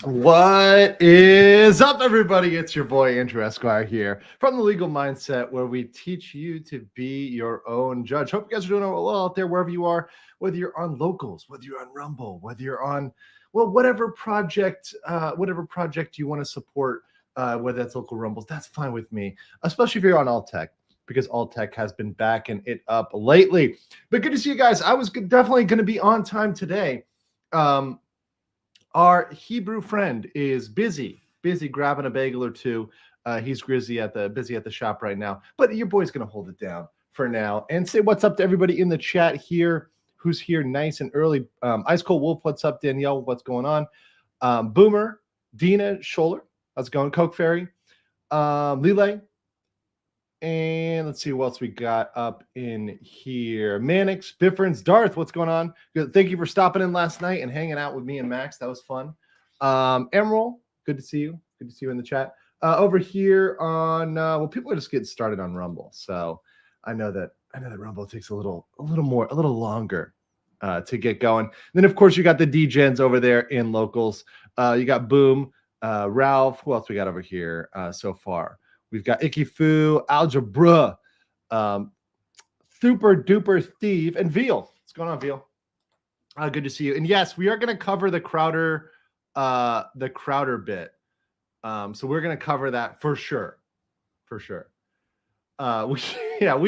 What is up, everybody? It's your boy Andrew Esquire here from the Legal Mindset, where we teach you to be your own judge. Hope you guys are doing well out there, wherever you are, whether you're on Locals, whether you're on Rumble, whether you're on, well, whatever project you want to support, whether that's local Rumbles, that's fine with me, especially if you're on Alt Tech, because Alt Tech has been backing it up lately. But good to see you guys. I was definitely going to be on time today. Our Hebrew friend is busy grabbing a bagel or two. He's busy at the shop right now, but your boy's gonna hold it down for now and say what's up to everybody in the chat here. Who's here nice and early? Ice Cold Wolf, what's up? Danielle, what's going on? Boomer, Dina, Scholler, how's it going? Coke Fairy, Lele, and let's see what else we got up in here. Mannix, Bifferns, Darth, what's going on? Good. Thank you for stopping in last night and hanging out with me and Max. That was fun. Emerald, good to see you. Good to see you in the chat. Over here on well, people are just getting started on Rumble, so I know that Rumble takes a little longer to get going. And then of course you got the DGens over there in Locals. You got Boom, Ralph. Who else we got over here so far? We've got Icky Foo, Algebra, Super Duper Steve, and Veal. What's going on, Veal? Good to see you. And yes, we are going to cover the Crowder bit. So we're going to cover that for sure. We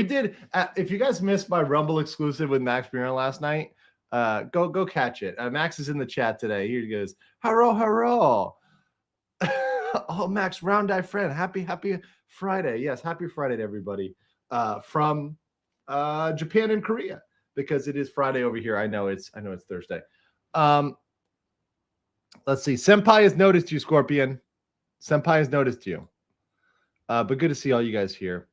did. If you guys missed my Rumble exclusive with Max Buren last night, go catch it. Max is in the chat today. Here he goes. Haro. Oh, Max, round eye friend. Happy Friday. Yes, happy Friday to everybody from Japan and Korea, because it is Friday over here. I know it's Thursday. Let's see. Senpai has noticed you, Scorpion. Senpai has noticed you. But good to see all you guys here.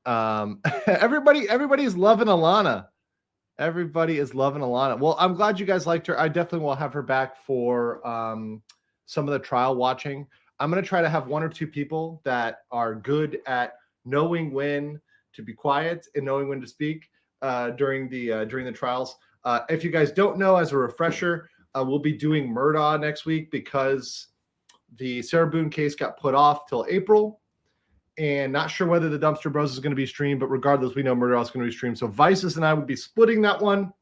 Everybody's loving Alana. Everybody is loving Alana. Well, I'm glad you guys liked her. I definitely will have her back for some of the trial watching. I'm going to try to have one or two people that are good at knowing when to be quiet and knowing when to speak during the trials. If you guys don't know, as a refresher, we'll be doing Murdaugh next week because the Sarah Boone case got put off till April, and not sure whether the Dumpster Bros is going to be streamed, but regardless, we know Murdaugh is going to be streamed. So Vices and I would be splitting that one.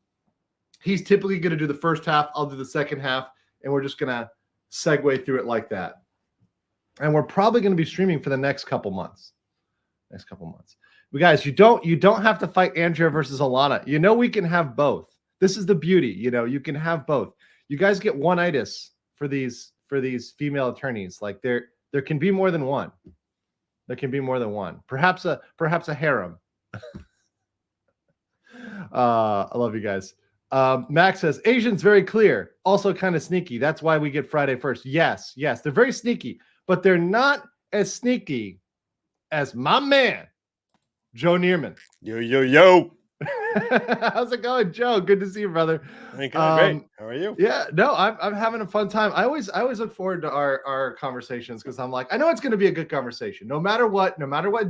He's typically going to do the first half. I'll do the second half, and we're just going to segue through it like that. And we're probably going to be streaming for the next couple months. But guys, you don't have to fight Andrea versus Alana. You know we can have both. This is the beauty. You can have both. You guys get one-itis for these female attorneys. Like there can be more than one. There can be more than one. Perhaps a harem. I love you guys. Max says Asian's very clear, also kind of sneaky. That's why we get Friday first. Yes, they're very sneaky, but they're not as sneaky as my man Joe Neerman. Yo. How's it going, Joe? Good to see you, brother. Great. How are you? Yeah, no, I'm having a fun time. I always look forward to our conversations because I'm like, I know it's going to be a good conversation. No matter what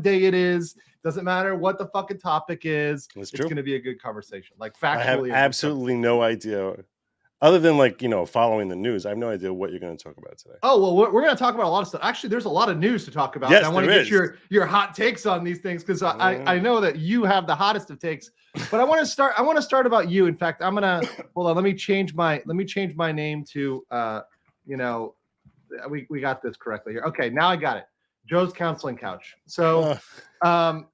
day it is, doesn't matter what the fucking topic is. It's going to be a good conversation. Like factually, I have absolutely no idea. Other than following the news, I have no idea what you're going to talk about today. Oh, well, we're going to talk about a lot of stuff. Actually, there's a lot of news to talk about. Yes, I want to get your hot takes on these things because I know that you have the hottest of takes. But I want to start about you. In fact, I'm gonna hold on. Let me change my name to we got this correctly here. Okay, now I got it. Joe's Counseling Couch. So so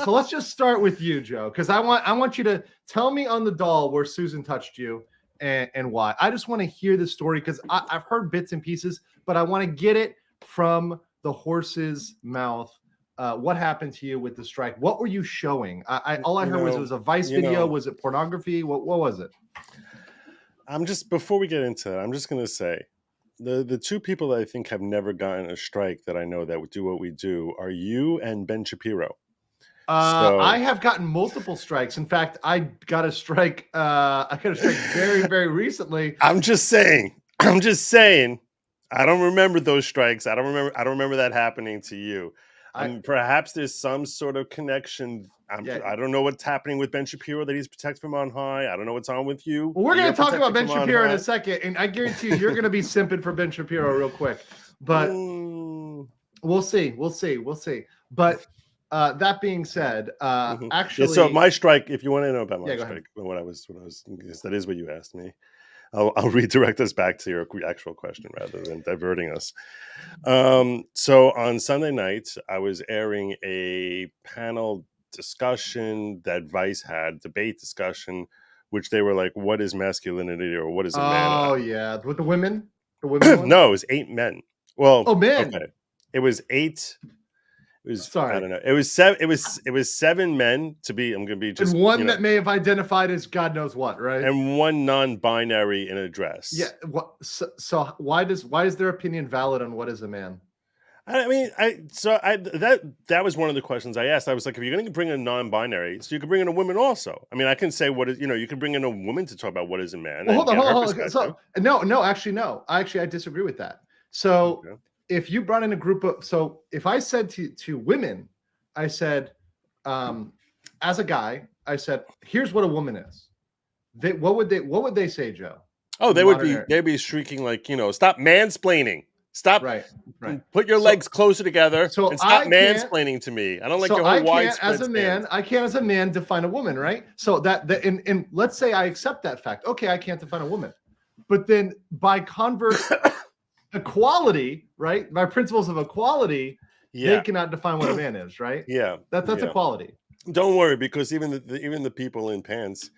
let's just start with you, Joe, because I want you to tell me on the doll where Susan touched you. And why. I just want to hear the story because I've heard bits and pieces, but I want to get it from the horse's mouth. What happened to you with the strike? What were you showing? All I heard was it was a Vice video. Was it pornography? What was it? Before we get into that, I'm just going to say the two people that I think have never gotten a strike that I know that would do what we do are you and Ben Shapiro. I have gotten multiple strikes. In fact, I got a strike. I got a strike very, very recently. I'm just saying. I don't remember those strikes. I don't remember that happening to you. Perhaps there's some sort of connection Yeah. I don't know what's happening with Ben Shapiro that he's protected from on high. I don't know what's on with you. Well, we're going to talk about Ben Shapiro in high. a second, and I guarantee you're going to be simping for Ben Shapiro real quick. But we'll see. But that being said, actually, so my strike. If you want to know about my strike, what I was, because that is what you asked me. I'll redirect us back to your actual question rather than diverting us. So on Sunday night, I was airing a panel discussion that Vice had, debate discussion, which they were like, "What is masculinity?" or "What is a man?" Oh yeah, with the women. The women one? No, it was 8 men. Well, men. Okay, it was 8. It was Sorry. I don't know. It was 7. It was 7 men to be. I'm going to be just and one that may have identified as God knows what, right? And one non-binary in a dress. Yeah. So why is their opinion valid on what is a man? I mean, that was one of the questions I asked. I was like, if you're going to bring in non-binary, so you can bring in a woman also. I mean, I can say what is, you can bring in a woman to talk about what is a man. Well, hold on. So no. Actually, I disagree with that. So if you brought in a group of, so if I said to women, I said, as a guy, I said, here's what a woman is. What would they say, Joe? Oh, they'd be shrieking like, stop mansplaining. Stop. Right. Put your legs closer together and stop mansplaining to me. I don't like your whole widespread stance. I can't as a man define a woman, right? So and let's say I accept that fact. Okay, I can't define a woman. But then by converse equality, right? By principles of equality, they cannot define what a man is, right? Yeah. That's equality. Don't worry, because even the people in pants,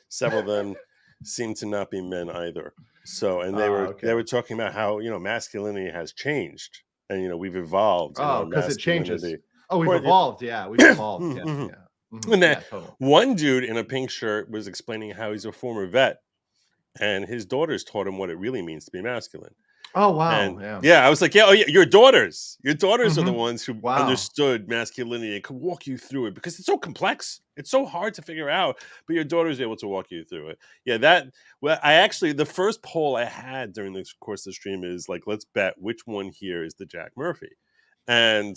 several of them seem to not be men either. So, and they were talking about how, masculinity has changed and, we've evolved. Oh, because it changes. Oh, we've evolved. Yeah, we've evolved. Yeah. Mm-hmm. And that one dude in a pink shirt was explaining how he's a former vet and his daughters taught him what it really means to be masculine. Oh, wow. And, I was like, your daughters are the ones who understood masculinity and could walk you through it, because it's so complex. It's so hard to figure out, but your daughter's able to walk you through it. Yeah, the first poll I had during the course of the stream is like, let's bet which one here is the Jack Murphy. And,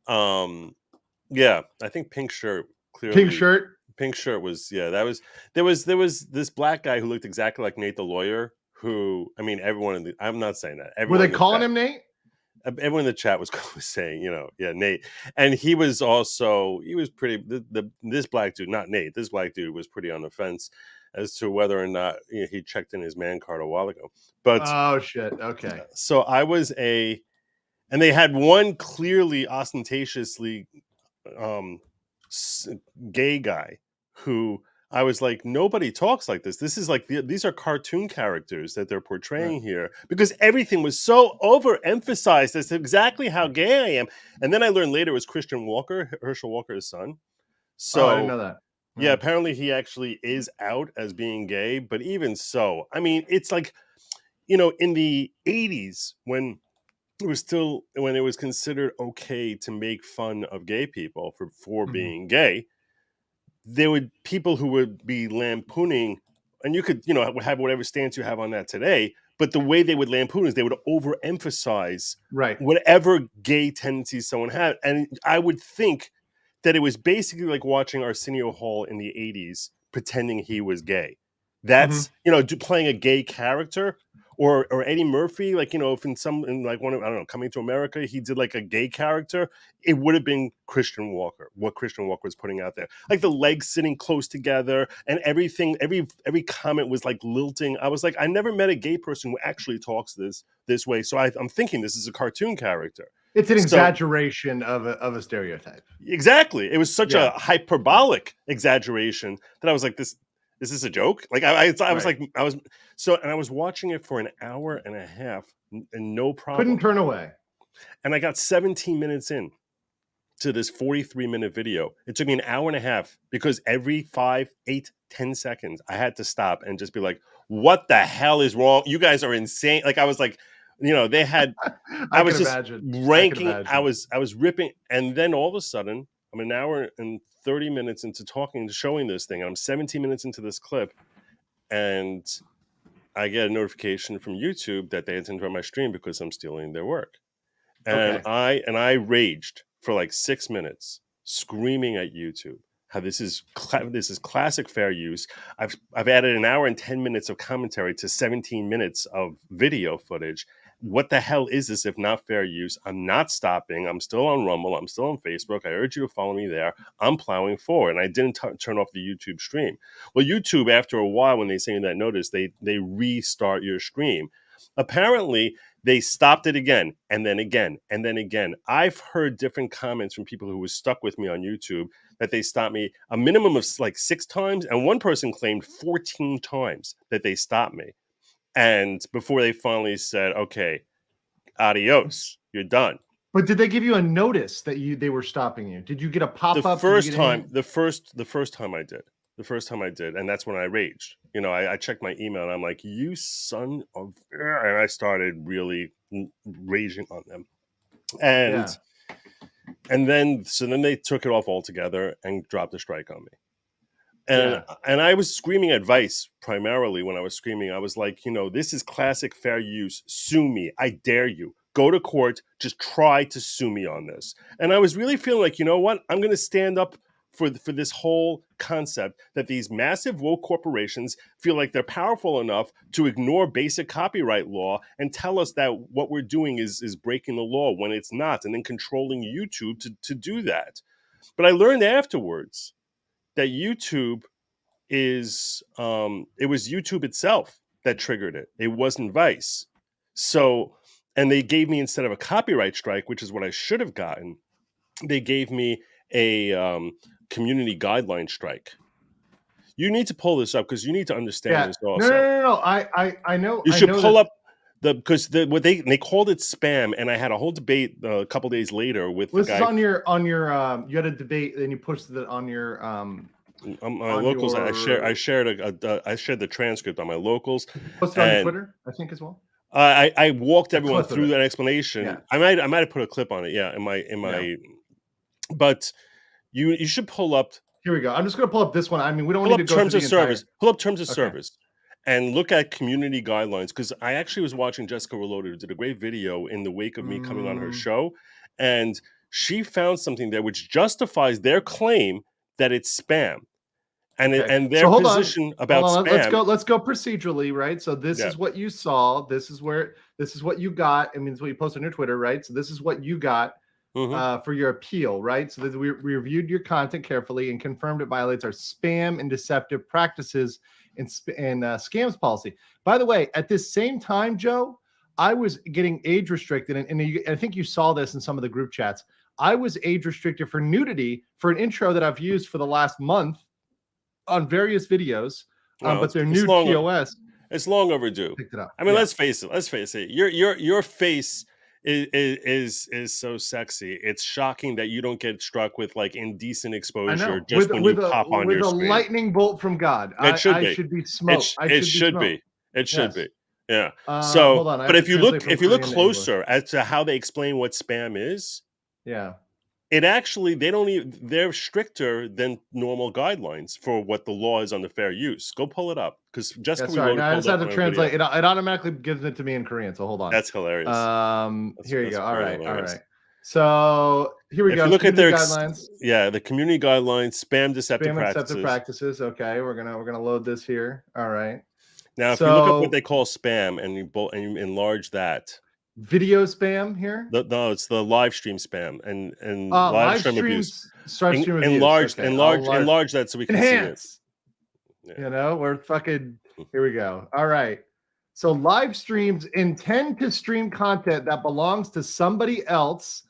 I think pink shirt, clearly. Pink shirt was, there was this black guy who looked exactly like Nate the lawyer, who, I mean, everyone I'm not saying that. Were they calling him Nate? Everyone in the chat was saying, Nate. And he was pretty, this black dude, not Nate, this black dude was pretty on the fence as to whether or not he checked in his man card a while ago. But, oh, shit. Okay. So I was and they had one clearly ostentatiously gay guy who, I was like, nobody talks like this. This is like, these are cartoon characters that they're portraying here, because everything was so overemphasized as to exactly how gay I am. And then I learned later it was Christian Walker, Herschel Walker's son. So I didn't know that. Yeah, apparently he actually is out as being gay. But even so, I mean, it's like, in the 80s when it was considered okay to make fun of gay people for being gay, there would people who would be lampooning, and you could, have whatever stance you have on that today, but the way they would lampoon is they would overemphasize whatever gay tendencies someone had. And I would think that it was basically like watching Arsenio Hall in the 80s pretending he was gay. That's, playing a gay character. Or Eddie Murphy, like, if in like one of, I don't know, Coming to America, he did like a gay character, it would have been Christian Walker, what Christian Walker was putting out there. Like the legs sitting close together and everything, every comment was like lilting. I was like, I never met a gay person who actually talks this way. So I'm thinking this is a cartoon character. It's an exaggeration of a stereotype. Exactly. It was such a hyperbolic exaggeration that I was like, this is a joke. Like I was like, and I was watching it for an hour and a half and no problem. Couldn't turn away. And I got 17 minutes in to this 43-minute video. It took me an hour and a half because every 5, 8, 10 seconds I had to stop and just be like, what the hell is wrong? You guys are insane. Like I was like, they had, I was just ranking. I was ripping. And then all of a sudden I'm an hour and 30 minutes into showing this thing. I'm 17 minutes into this clip, and I get a notification from YouTube that they intend to run my stream because I'm stealing their work. And I raged for like 6 minutes, screaming at YouTube how this is classic fair use. I've added an hour and 10 minutes of commentary to 17 minutes of video footage. What the hell is this if not fair use? I'm not stopping. I'm still on Rumble. I'm still on Facebook. I urge you to follow me there. I'm plowing forward. And I didn't turn off the YouTube stream. Well, YouTube, after a while, when they send you that notice, they restart your stream. Apparently, they stopped it again, and then again, and then again. I've heard different comments from people who were stuck with me on YouTube that they stopped me a minimum of like 6 times, and one person claimed 14 times that they stopped me. And before they finally said, okay, adios, you're done. But did they give you a notice that they were stopping you? Did you get a pop-up? The first time I did. The first time I did, and that's when I raged. You know, I checked my email, and I'm like, you son of... And I started really raging on them. And then they took it off altogether and dropped a strike on me. And I was screaming advice primarily when I was screaming. I was like, you know, this is classic fair use. Sue me. I dare you. Go to court. Just try to sue me on this. And I was really feeling like, you know what? I'm going to stand up for this whole concept that these massive woke corporations feel like they're powerful enough to ignore basic copyright law and tell us that what we're doing is breaking the law when it's not, and then controlling YouTube to do that. But I learned afterwards that YouTube is it was YouTube itself that triggered it. It wasn't Vice. So, and they gave me, instead of a copyright strike, which is what I should have gotten, they gave me a community guideline strike. You need to pull this up because you need to understand this also. No. I know. You should pull up because they called it spam, and I had a whole debate a couple days later with the guy. This is on your you had a debate, and you posted it on your my locals. I shared the transcript on my locals. Posted on your Twitter, I think, as well. I walked everyone through that explanation. Yeah. I might have put a clip on it. Yeah, in my. But you should pull up. Here we go. I'm just going to pull up this one. I mean, we don't need to go terms of service. Pull up terms of service, and look at community guidelines. Because I actually was watching Jessica Reloaded, who did a great video in the wake of me coming on her show, and she found something there which justifies their claim that it's spam. And their position about spam. Let's go procedurally, right? So this is what you saw. This is what you got. I mean, it's what you posted on your Twitter, right? So this is what you got for your appeal, right? So we reviewed your content carefully and confirmed it violates our spam and deceptive practices and scams policy. By the way, at this same time, Joe, I was getting age restricted, and I think you saw this in some of the group chats. I was age restricted for nudity for an intro that I've used for the last month on various videos, but they're nude POS. It's long overdue. Picked it up. I mean, let's face it. Your face is so sexy. It's shocking that you don't get struck with like indecent exposure just when you pop on your screen. With a lightning bolt from God. I should be smoked. It should be. Yeah. So, hold on, but if you look closer as to how they explain what spam is, it actually they're stricter than normal guidelines for what the law is on the fair use. Go pull it up because Jessica. I just had to translate. It automatically gives it to me in Korean. So hold on. That's hilarious. Here you go. All right. So here we go. Look at their guidelines. The community guidelines, spam deceptive practices. Okay, we're gonna load this here. All right. Now, if you look at what they call spam and you enlarge that. Video spam here? No, it's the live stream spam and live stream abuse. Enlarge that so we can enhance. See it. You know, we're fucking. Here we go. All right. So live streams intend to stream content that belongs to somebody else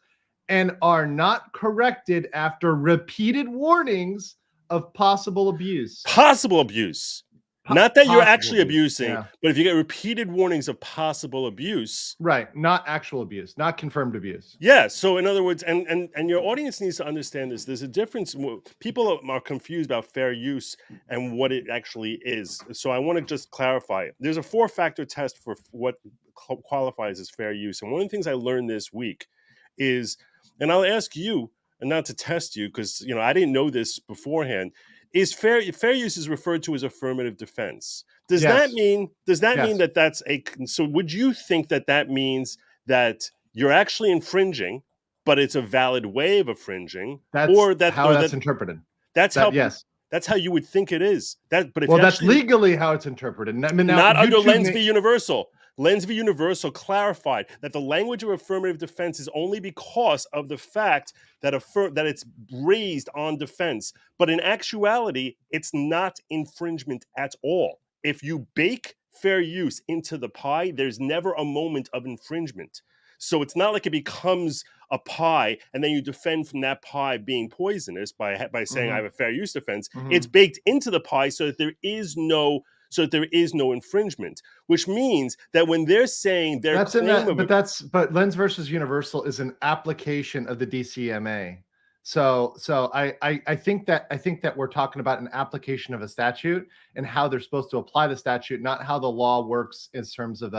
and are not corrected after repeated warnings of possible abuse. Possible abuse. Not that you're actually abusing, but if you get repeated warnings of possible abuse. Right. Not actual abuse, not confirmed abuse. Yeah. So in other words, and your audience needs to understand this. There's a difference. People are confused about fair use and what it actually is. So I want to just clarify. There's a 4-factor test for what qualifies as fair use. And one of the things I learned this week is, and I'll ask you, and not to test you, because I didn't know this beforehand, is fair use is referred to as affirmative defense. Does that mean that that's so would you think that means that you're actually infringing, but it's a valid way of infringing? That's how that's interpreted. That's That how yes. that's how you would think it is. But if Well, you that's actually legally how it's interpreted. I mean, now not under YouTube Lens v. Universal. Lens v. Universal clarified that the language of affirmative defense is only because of the fact that that it's raised on defense. But in actuality, it's not infringement at all. If you bake fair use into the pie, there's never a moment of infringement. So it's not like it becomes a pie and then you defend from that pie being poisonous by saying I have a fair use defense. It's baked into the pie so that there is no infringement, which means that when they're saying their That's in claim that, of but Lens versus Universal is an application of the DCMA. So I think that we're talking about an application of a statute and how they're supposed to apply the statute, not how the law works in terms of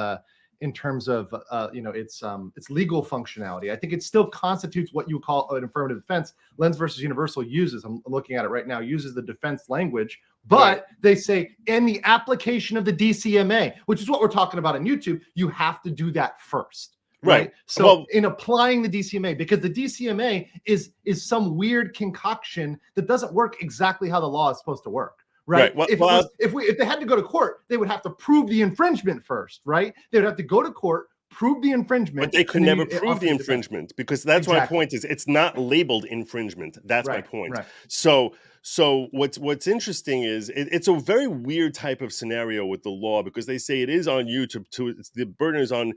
its legal functionality. I think it still constitutes what you would call an affirmative defense. Lens versus Universal uses, I'm looking at it right now, uses the defense language, but they say in the application of the DCMA, which is what we're talking about on YouTube, you have to do that first. Right. So in applying the DCMA, because the DCMA is some weird concoction that doesn't work exactly how the law is supposed to work. Right. If they had to go to court, they would have to prove the infringement first. Right. They would have to go to court, prove the infringement. But they could never prove the infringement because that's my point is it's not labeled infringement. That's my point. Right. So what's interesting is it's a very weird type of scenario with the law because they say it is on you the burden is on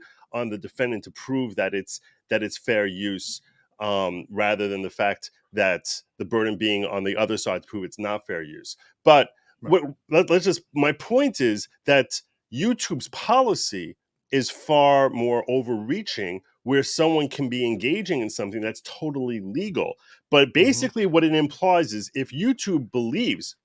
the defendant to prove that it's fair use rather than the fact that the burden being on the other side to prove it's not fair use. But my point is that YouTube's policy is far more overreaching where someone can be engaging in something that's totally legal. But basically what it implies is if YouTube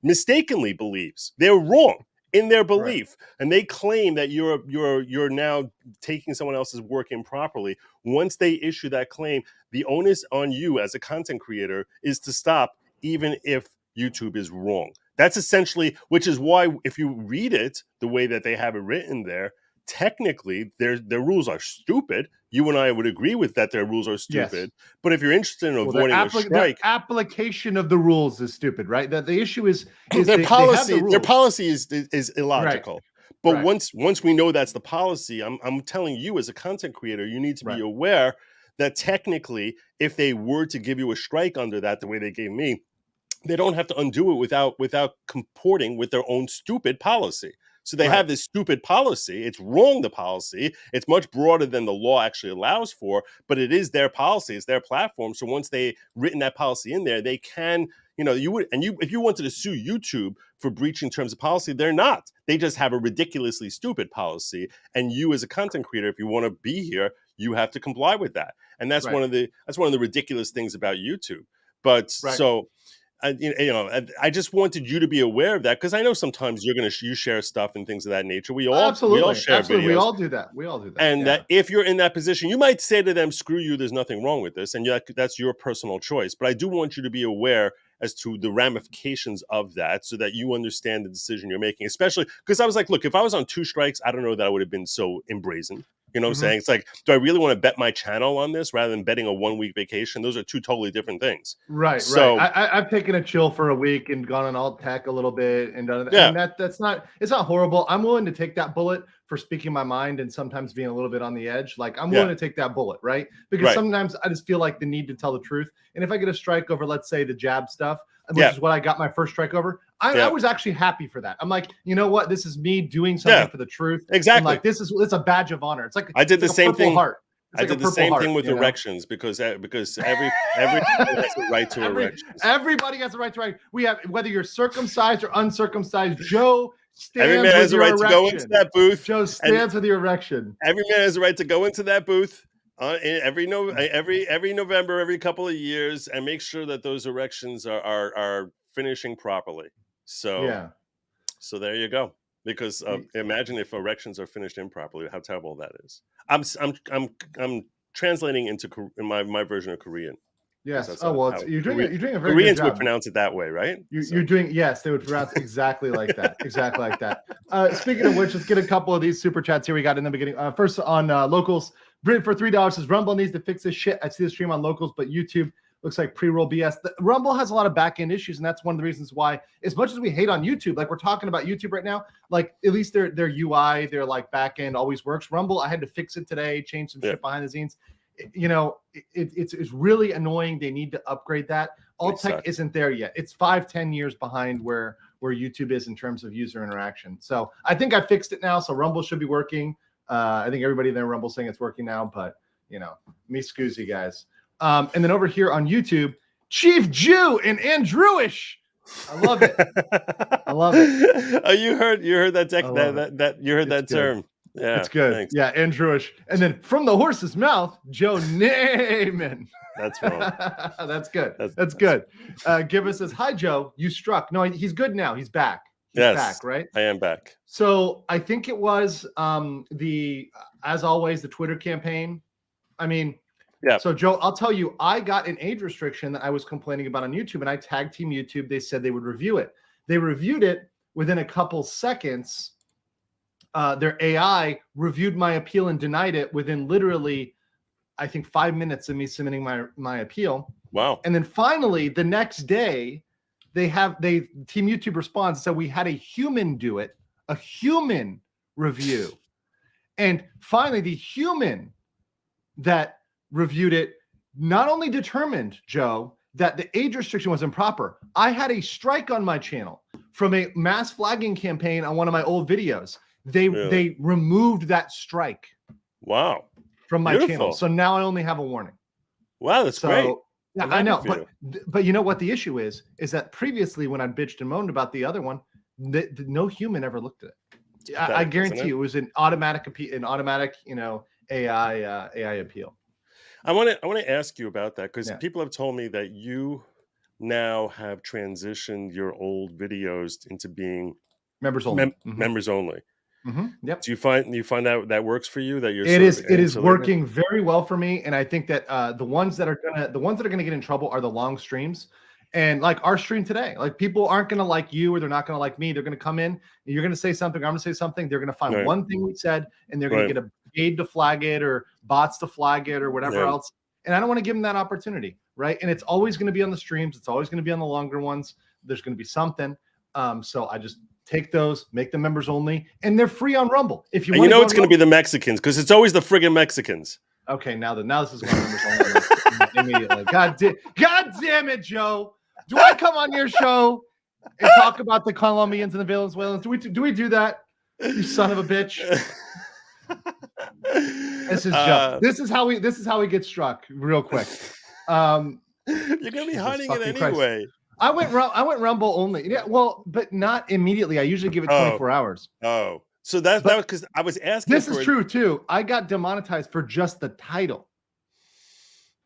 mistakenly believes, they're wrong in their belief, and they claim that you're now taking someone else's work improperly, once they issue that claim, the onus on you as a content creator is to stop even if YouTube is wrong. That's essentially, which is why if you read it the way that they have it written there, technically their rules are stupid. You and I would agree with that their rules are stupid. Yes. But if you're interested in avoiding a strike, the application of the rules is stupid, right? That the issue is their policy. Their policy is illogical. Right. But once we know that's the policy, I'm telling you as a content creator, you need to be aware that technically, if they were to give you a strike under that, the way they gave me, they don't have to undo it without comporting with their own stupid policy. So they have this stupid policy. It's wrong, the policy. It's much broader than the law actually allows for, but it is their policy. It's their platform. So once they've written that policy in there, they can, if you wanted to sue YouTube for breaching terms of policy, they're not. They just have a ridiculously stupid policy. And you as a content creator, if you want to be here, you have to comply with that. And that's one of the ridiculous things about YouTube. But so I just wanted you to be aware of that because I know sometimes you share stuff and things of that nature. We all share videos. We all do that. And that if you're in that position, you might say to them, "Screw you, there's nothing wrong with this," and that's your personal choice. But I do want you to be aware as to the ramifications of that, so that you understand the decision you're making. Especially because I was like, look, if I was on 2 strikes, I don't know that I would have been so brazen. You know what I'm saying? It's like, do I really want to bet my channel on this rather than betting a 1-week vacation? Those are 2 totally different things. Right. I've taken a chill for a week and gone on alt tech a little bit and done it. Yeah. And it's not horrible. I'm willing to take that bullet for speaking my mind and sometimes being a little bit on the edge. Like I'm willing to take that bullet, right? Because sometimes I just feel like the need to tell the truth. And if I get a strike over, let's say the jab stuff, which is what I got my first strike over, I was actually happy for that. I'm like, you know what? This is me doing something for the truth. Exactly. And like it's a badge of honor. It's like I did the same thing. Heart. I did the same thing with erections because everybody has the right to erections. Everybody has the right to erect. We have, whether you're circumcised or uncircumcised, Joe stands every man has the right to go into that booth. Joe stands with your erection. Every man has the right to go into that booth every November, every couple of years, and make sure that those erections are finishing properly. So there you go. Because imagine if erections are finished improperly, how terrible that is. I'm translating into my version of Korean. Yes. You're doing a very good job. Koreans would pronounce it that way, right? You're doing, yes, they would pronounce exactly like that. Exactly like that. Speaking of which, let's get a couple of these super chats here we got in the beginning. First on Locals, Brit for $3 says Rumble needs to fix this shit. I see the stream on Locals, but YouTube Looks like pre-roll BS. Rumble has a lot of back-end issues, and that's one of the reasons why, as much as we hate on YouTube, like we're talking about YouTube right now, like at least their UI, their like back-end always works. Rumble, I had to fix it today, change some shit behind the scenes. You know, it's really annoying. They need to upgrade that. Alt tech isn't there yet. It's 5-10 years behind where YouTube is in terms of user interaction. So I think I fixed it now. So Rumble should be working. I think everybody there Rumble saying it's working now, but you know, me scoozy guys. And then over here on YouTube, Chief Jew and Andrewish. I love it. I love it. Oh, you heard that you heard that term. Yeah, it's good. Thanks. Yeah, Andrewish. And then from the horse's mouth, Joe Naaman. That's wrong. That's good. That's good. Gibbous says, "Hi, Joe. You struck." No, he's good now. He's back. He's back, right? I am back. So I think it was as always, the Twitter campaign. I mean, yeah. So Joe, I'll tell you, I got an age restriction that I was complaining about on YouTube, and I tagged Team YouTube. They said they would review it. They reviewed it within a couple seconds. Their AI reviewed my appeal and denied it within literally, I think, 5 minutes of me submitting my appeal. Wow. And then finally, the next day, Team YouTube responds and said we had a human do it, a human review. And finally, the human that reviewed it not only determined, Joe, that the age restriction was improper. I had a strike on my channel from a mass flagging campaign on one of my old videos. They removed that strike. Wow. From my channel. So now I only have a warning. Wow, that's great. Yeah, I know, but you know what the issue is that previously when I bitched and moaned about the other one, no human ever looked at it. I guarantee you it was an automatic AI appeal. I want to ask you about that because people have told me that you now have transitioned your old videos into being members only. Members only. Mm-hmm. Yep. Do you find that works for you? That it is working very well for me, and I think that the ones that are gonna get in trouble are the long streams, and like our stream today. Like people aren't gonna like you, or they're not gonna like me. They're gonna come in, and you're gonna say something. I'm gonna say something. They're gonna find one thing we said, and they're gonna get a aid to flag it, or bots to flag it, or whatever else. And I don't want to give them that opportunity, right? And it's always gonna be on the streams. It's always gonna be on the longer ones. There's gonna be something. So I just take those, make them members only, and they're free on Rumble. If you, and you know it's going to be the Mexicans because it's always the friggin' Mexicans. Okay, now this is going members only immediately. God damn it, Joe! Do I come on your show and talk about the Colombians and the Venezuelans? Do we do that? You son of a bitch! This is Joe. This is how we get struck real quick. You're gonna be hiding it anyway. Christ. I went Rumble only. Yeah, well, but not immediately. I usually give it 24 hours. Oh, so that was because I was asking. This is true too. I got demonetized for just the title.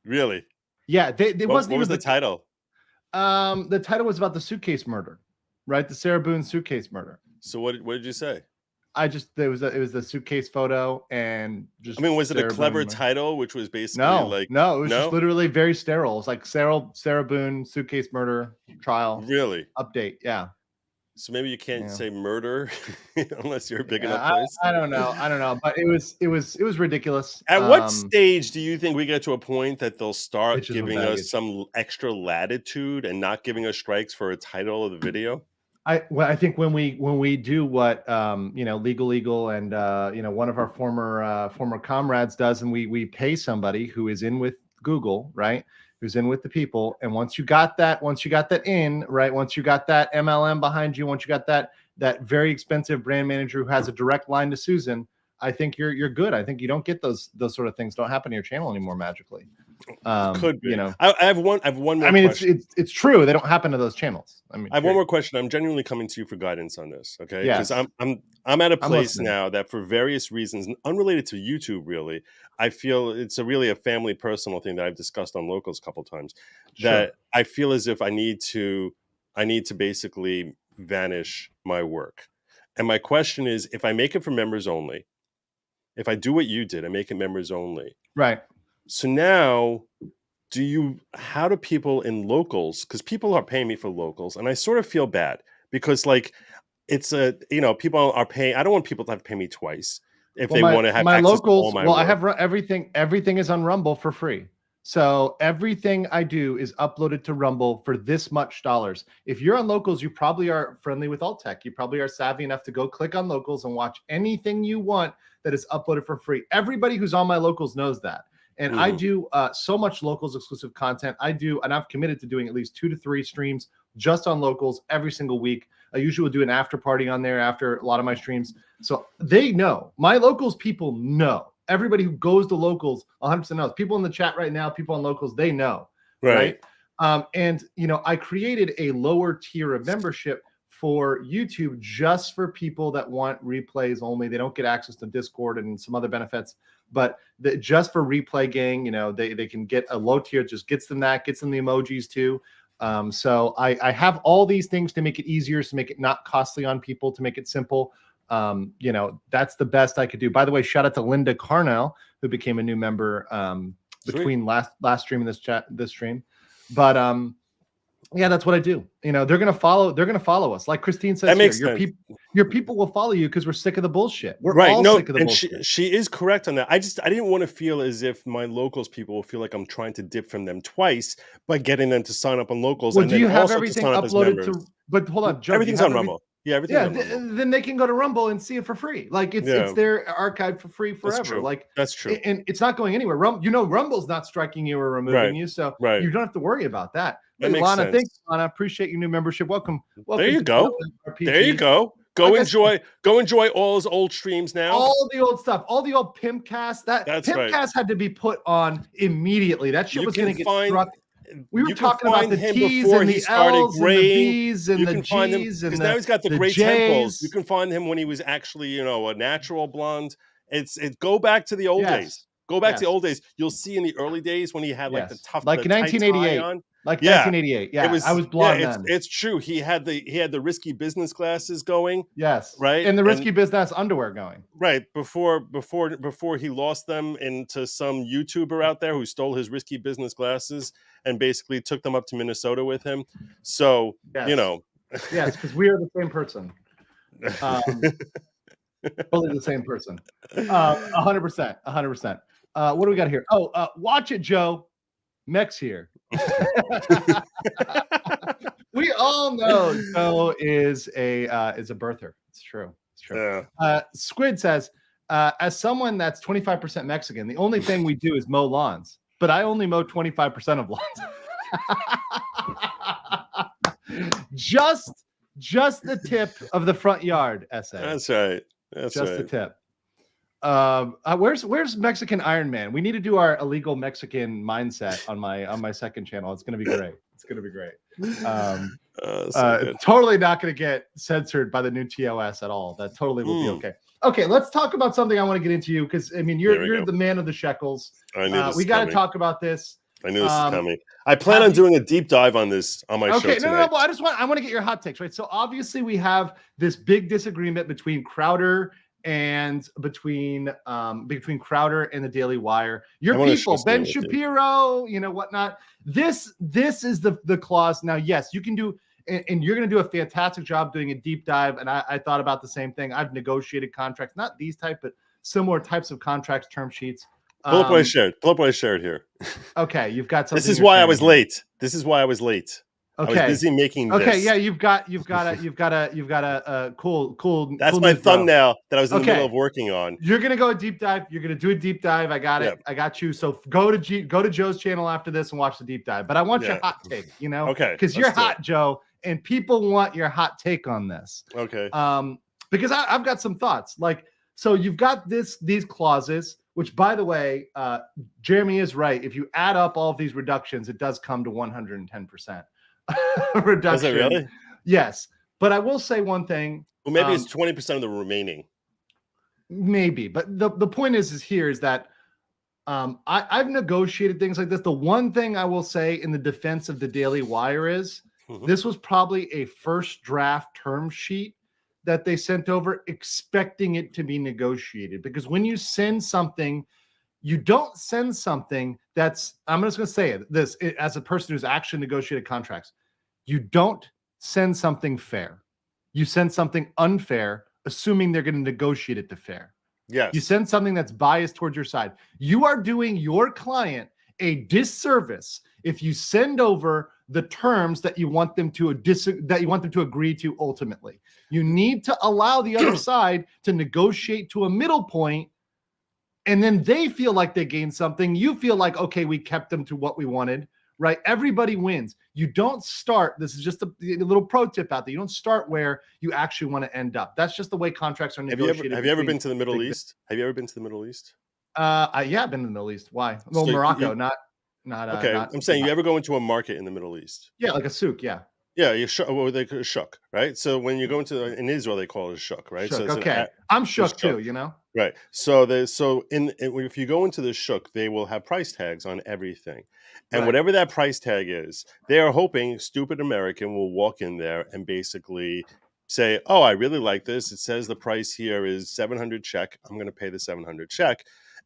Really? Yeah. What was the title? The title was about the suitcase murder, right? The Sarah Boone suitcase murder. So what did you say? It was the suitcase photo and just. I mean, was it a clever title, which was basically no, it was just literally very sterile. It's like Sarah Boone suitcase murder trial. Really? Update, yeah. So maybe you can't say murder unless you're a big enough place. I don't know, but it was ridiculous. At what stage do you think we get to a point that they'll start giving us some extra latitude and not giving us strikes for a title of the video? I think when we do what Legal and one of our former comrades does, and we pay somebody who is in with Google, right, who's in with the people, and once you got that in, right, once you got that MLM behind you, once you got that very expensive brand manager who has a direct line to Susan, I think you're good. I think you don't get those sort of things don't happen to your channel anymore magically. Could be. I have one more. I mean, question. it's true. They don't happen to those channels. I mean, I have one more question. I'm genuinely coming to you for guidance on this. Okay. Because I'm at a place now that for various reasons, unrelated to YouTube, really, I feel it's really a family personal thing that I've discussed on Locals a couple of times. That I feel as if I need to basically vanish my work. And my question is, if I make it for members only, if I do what you did and make it members only, right? So now, how do people in Locals, because people are paying me for Locals, and I sort of feel bad because like it's people are paying. I don't want people to have to pay me twice if they want to have my access Locals. To all my work. I have everything is on Rumble for free. So everything I do is uploaded to Rumble for this much dollars. If you're on Locals, you probably are friendly with alt tech. You probably are savvy enough to go click on Locals and watch anything you want that is uploaded for free. Everybody who's on my Locals knows that. And I do so much Locals exclusive content. And I've committed to doing at least 2 to 3 streams just on Locals every single week. I usually will do an after party on there after a lot of my streams. So they know. My Locals people know. Everybody who goes to Locals 100% knows. People in the chat right now, people on Locals, they know. Right. And, I created a lower tier of membership for YouTube just for people that want replays only. They don't get access to Discord and some other benefits, but just for replay gang, they can get a low tier, just gets them the emojis too. So I have all these things to make it easier, to make it not costly on people, to make it simple. That's the best I could do. By the way, shout out to Linda Carnell, who became a new member between last stream and this stream. But yeah, that's what I do. They're gonna follow us. Like Christine says, that makes sense. Your people will follow you because we're sick of the bullshit. We're right. all No, sick of the and bullshit. She is correct on that. I didn't want to feel as if my Locals people will feel like I'm trying to dip from them twice by getting them to sign up on Locals. Well, and do you then have also everything to sign up as uploaded members. to? But hold on, Joe, everything's on Rumble. Yeah, everything's on Rumble. Then they can go to Rumble and see it for free. Like it's there archived for free forever. That's true. Like that's true, and it's not going anywhere. Rumble's not striking you or removing you, so you don't have to worry about that. That makes Lana, sense. thanks, Lana. Appreciate your new membership. Welcome. There you go. There you go. Go enjoy all his old streams now. All the old stuff, all the old Pimpcast. That's Pimpcast right. had to be put on immediately. That shit was going to get struck. We were talking about the T's and the L's and the B's and the G's, and now he's got the gray J's. temples. You can find him when he was actually, a natural blonde. Go back to the old days. Go back to the old days. You'll see in the early days when he had like the tough, like the 1988. on. Like 1988. Yeah, I was blonde then. It's true. He had the risky business glasses going. Yes. Right. And the risky business underwear going. Right. Before he lost them into some YouTuber out there who stole his risky business glasses and basically took them up to Minnesota with him. So, Yes, because we are the same person. Totally the same person. 100%. 100%. What do we got here? Watch it, Joe. Mex here. We all know Joe is a birther. It's true. It's true. Yeah. Squid says, as someone that's 25% Mexican, the only thing we do is mow lawns, but I only mow 25% of lawns. Just the tip of the front yard, SA. That's right. That's just right. the tip. Where's Mexican Iron Man? We need to do our illegal Mexican mindset on my second channel. It's gonna be great. It's gonna be great. Totally not gonna get censored by the new TOS at all. That totally will be okay. Okay, let's talk about something I want to get into because I mean you're the man of the shekels. I knew this we got to talk about this. I knew this was coming. I plan on doing a deep dive on this on my show tonight. No. Well, I want to get your hot takes, right? So obviously we have this big disagreement between Crowder and between Crowder and the Daily Wire. Your people, Ben Shapiro, whatnot. This is the clause. Now, yes, you can do, and you're going to do a fantastic job doing a deep dive. And I thought about the same thing. I've negotiated contracts, not these type, but similar types of contracts, term sheets. Pull up what I shared here. Okay, you've got something. This is why I was late. Okay. I was busy making this. Okay, yeah, you've got a cool. That's cool my thumbnail that I was in the middle of working on. You're gonna go a deep dive. You're gonna do a deep dive. I got it. I got you. So go to Joe's channel after this and watch the deep dive. But I want your hot take. Okay. Because you're hot, Joe, and people want your hot take on this. Okay. Because I've got some thoughts. So you've got these clauses. Which, by the way, Jeremy is right. If you add up all of these reductions, it does come to 110% reduction. Does it really? Yes. But I will say one thing. Well, maybe it's 20% of the remaining. Maybe. But the point is that I've negotiated things like this. The one thing I will say in the defense of the Daily Wire is this was probably a first draft term sheet that they sent over expecting it to be negotiated. Because when you send something, you don't send something that's, I'm just going to say this as a person who's actually negotiated contracts, you don't send something fair. You send something unfair, assuming they're going to negotiate it to fair. Yes. You send something that's biased towards your side. You are doing your client a disservice if you send over the terms that you want them to agree to ultimately. You need to allow the other side to negotiate to a middle point, and then they feel like they gained something. You feel like, okay, we kept them to what we wanted, right? Everybody wins. You don't start, this is just a little pro tip out there, you don't start where you actually want to end up. That's just the way contracts are negotiated. Have you ever been to the Middle East? Have you ever been to the Middle East? Yeah, I've been to the Middle East. Why? Well, So Morocco, you, not okay, not I'm saying Dubai. you ever go into a market in the Middle East? Yeah, like a souk, yeah. Yeah, you what they call a shuk, right? So when you go into in Israel, they call it a shuk, right? Shook. So it's Okay, I'm shook too, you know. right. So if you go into the shuk, they will have price tags on everything, and Right. whatever that price tag is, they are hoping stupid American will walk in there and basically say, "Oh, I really like this. It says the price here is 700 check. I'm going to pay the 700 check,"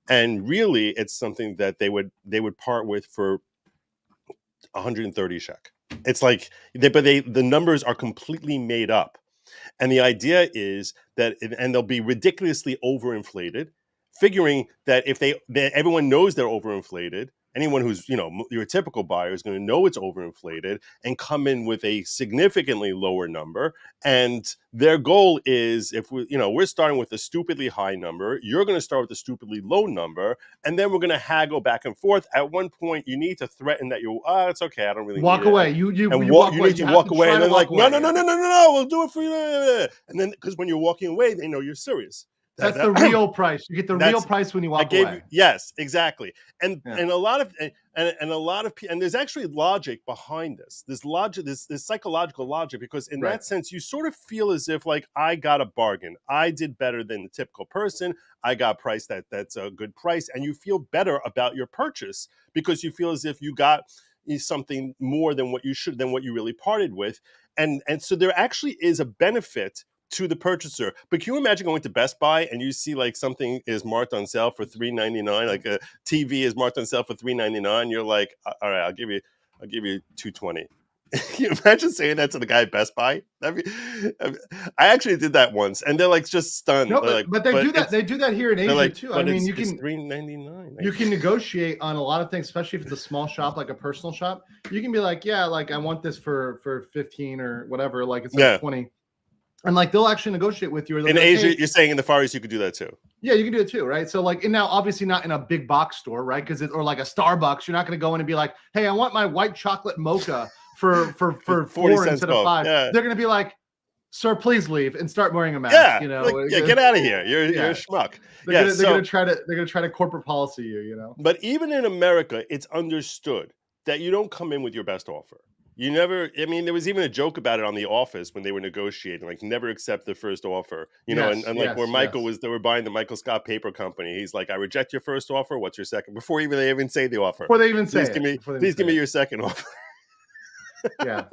and really, it's something that they would part with for 130 check. It's like the numbers are completely made up. And the idea is that and they'll be ridiculously overinflated, figuring that that everyone knows they're overinflated. Anyone who's, your typical buyer is going to know it's overinflated and come in with a significantly lower number. And their goal is, if we're starting with a stupidly high number, you're going to start with a stupidly low number, and then we're going to haggle back and forth. At one point, you need to threaten that it's okay, I don't really Walk need it. away. You walk away. You need to You have walk to away, try and to then walk away. no, we'll do it for you. And then because when you're walking away, they know you're serious. That's the real price. You get the real price when you walk away. Yes, exactly. And a lot of and there's actually logic behind this. There's logic, this psychological logic, because in that sense, you sort of feel as if like, I got a bargain. I did better than the typical person. I got a price that's a good price, and you feel better about your purchase because you feel as if you got something more than what you really parted with. And so there actually is a benefit to the purchaser. But can you imagine going to Best Buy and you see like something is marked on sale for $3.99, like a TV is marked on sale for $3.99? You're like, all right, I'll give you $220. Can you imagine saying that to the guy at Best Buy? I actually did that once, and they're like just stunned. No, like, but they do that. They do that here in Asia too. I mean, it's $3.99. You can negotiate on a lot of things, especially if it's a small shop, like a personal shop. You can be like, yeah, like I want this for 15 or whatever. Like it's like 20. And like they'll actually negotiate with you. In Asia, you're saying in the Far East you could do that too. Yeah, you can do it too, right? So like, and now obviously not in a big box store, right? Because or like a Starbucks, you're not going to go in and be like, hey, I want my white chocolate mocha for 4 instead of 5. Yeah. They're going to be like, sir, please leave and start wearing a mask. Yeah, get out of here. You're a schmuck. They're going to try to corporate policy you. But even in America, it's understood that you don't come in with your best offer. You never, I mean, there was even a joke about it on The Office when they were negotiating, like never accept the first offer, they were buying the Michael Scott Paper Company. He's like, I reject your first offer. What's your second? Before they even say the offer. Before they even say Please give me your second offer. Yeah.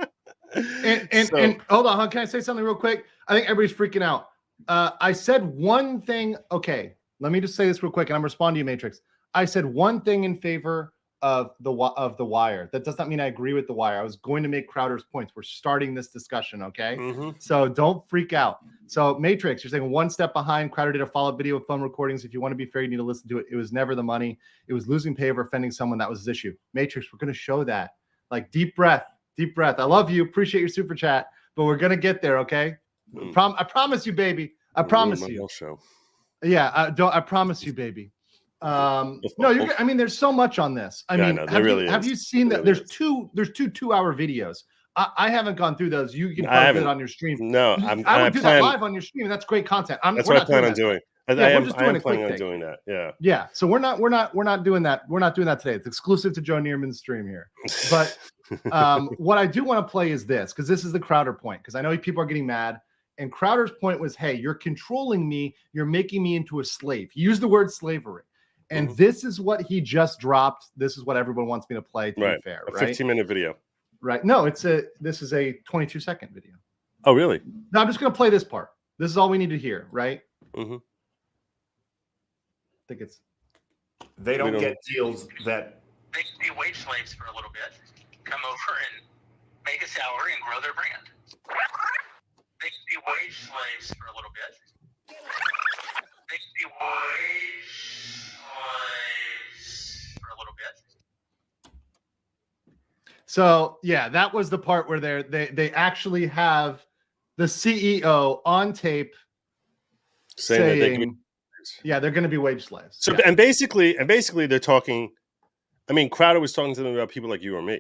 And hold on, can I say something real quick? I think everybody's freaking out. I said one thing. Okay, let me just say this real quick, and I'm responding to you, Matrix. I said one thing in favor of the wire. That does not mean I agree with the wire. I was going to make Crowder's points. We're starting this discussion, okay? Mm-hmm. So don't freak out. So Matrix, you're saying one step behind. Crowder did a follow-up video of phone recordings. If you want to be fair, you need to listen to it. It was never the money. It was losing pay over offending someone. That was his issue. Matrix, we're going to show that. Like deep breath. I love you. Appreciate your super chat, but we're going to get there, okay? I promise you, baby. I promise you. Show. Yeah, I promise you, baby. No, I mean, there's so much on this. I mean, have you seen that? There's two 2-hour videos. I haven't gone through those. You can probably do it on your stream. No, I would do that live on your stream. That's great content. That's what I plan on doing. We're just doing a quick thing. Doing that. Yeah. Yeah. So we're not doing that. We're not doing that today. It's exclusive to Joe Neerman's stream here. But what I do want to play is this, because this is the Crowder point. Because I know people are getting mad. And Crowder's point was, hey, you're controlling me. You're making me into a slave. He used the word slavery. And this is what he just dropped. This is what everyone wants me to play, to be fair, right? A 15-minute video. Right. No, this is a 22-second video. Oh, really? No, I'm just going to play this part. This is all we need to hear, right? Mm-hmm. I think it's... They don't get deals that... They can be wage slaves for a little bit, come over and make a salary and grow their brand. They can be wage slaves for a little bit. They can be wage slaves for a little bit. So yeah, that was the part where they actually have the CEO on tape saying that they can yeah, they're going to be wage slaves. So yeah. and basically they're talking. I mean, Crowder was talking to them about people like you or me.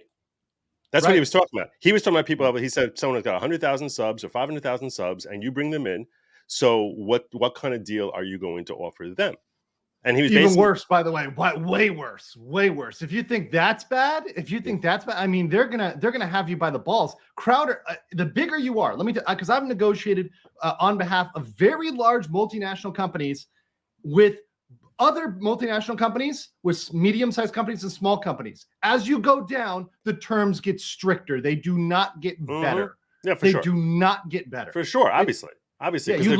That's what he was talking about. He was talking about people. He said someone has got 100,000 subs or 500,000 subs, and you bring them in. So what kind of deal are you going to offer them? And he was even worse, by the way. Way worse. If you think that's bad, I mean, they're gonna have you by the balls. Crowder, the bigger you are, let me tell, because I've negotiated on behalf of very large multinational companies with other multinational companies, with medium-sized companies and small companies. As you go down, the terms get stricter. They do not get better. Yeah, for they sure. do not get better. For sure, obviously, yeah, because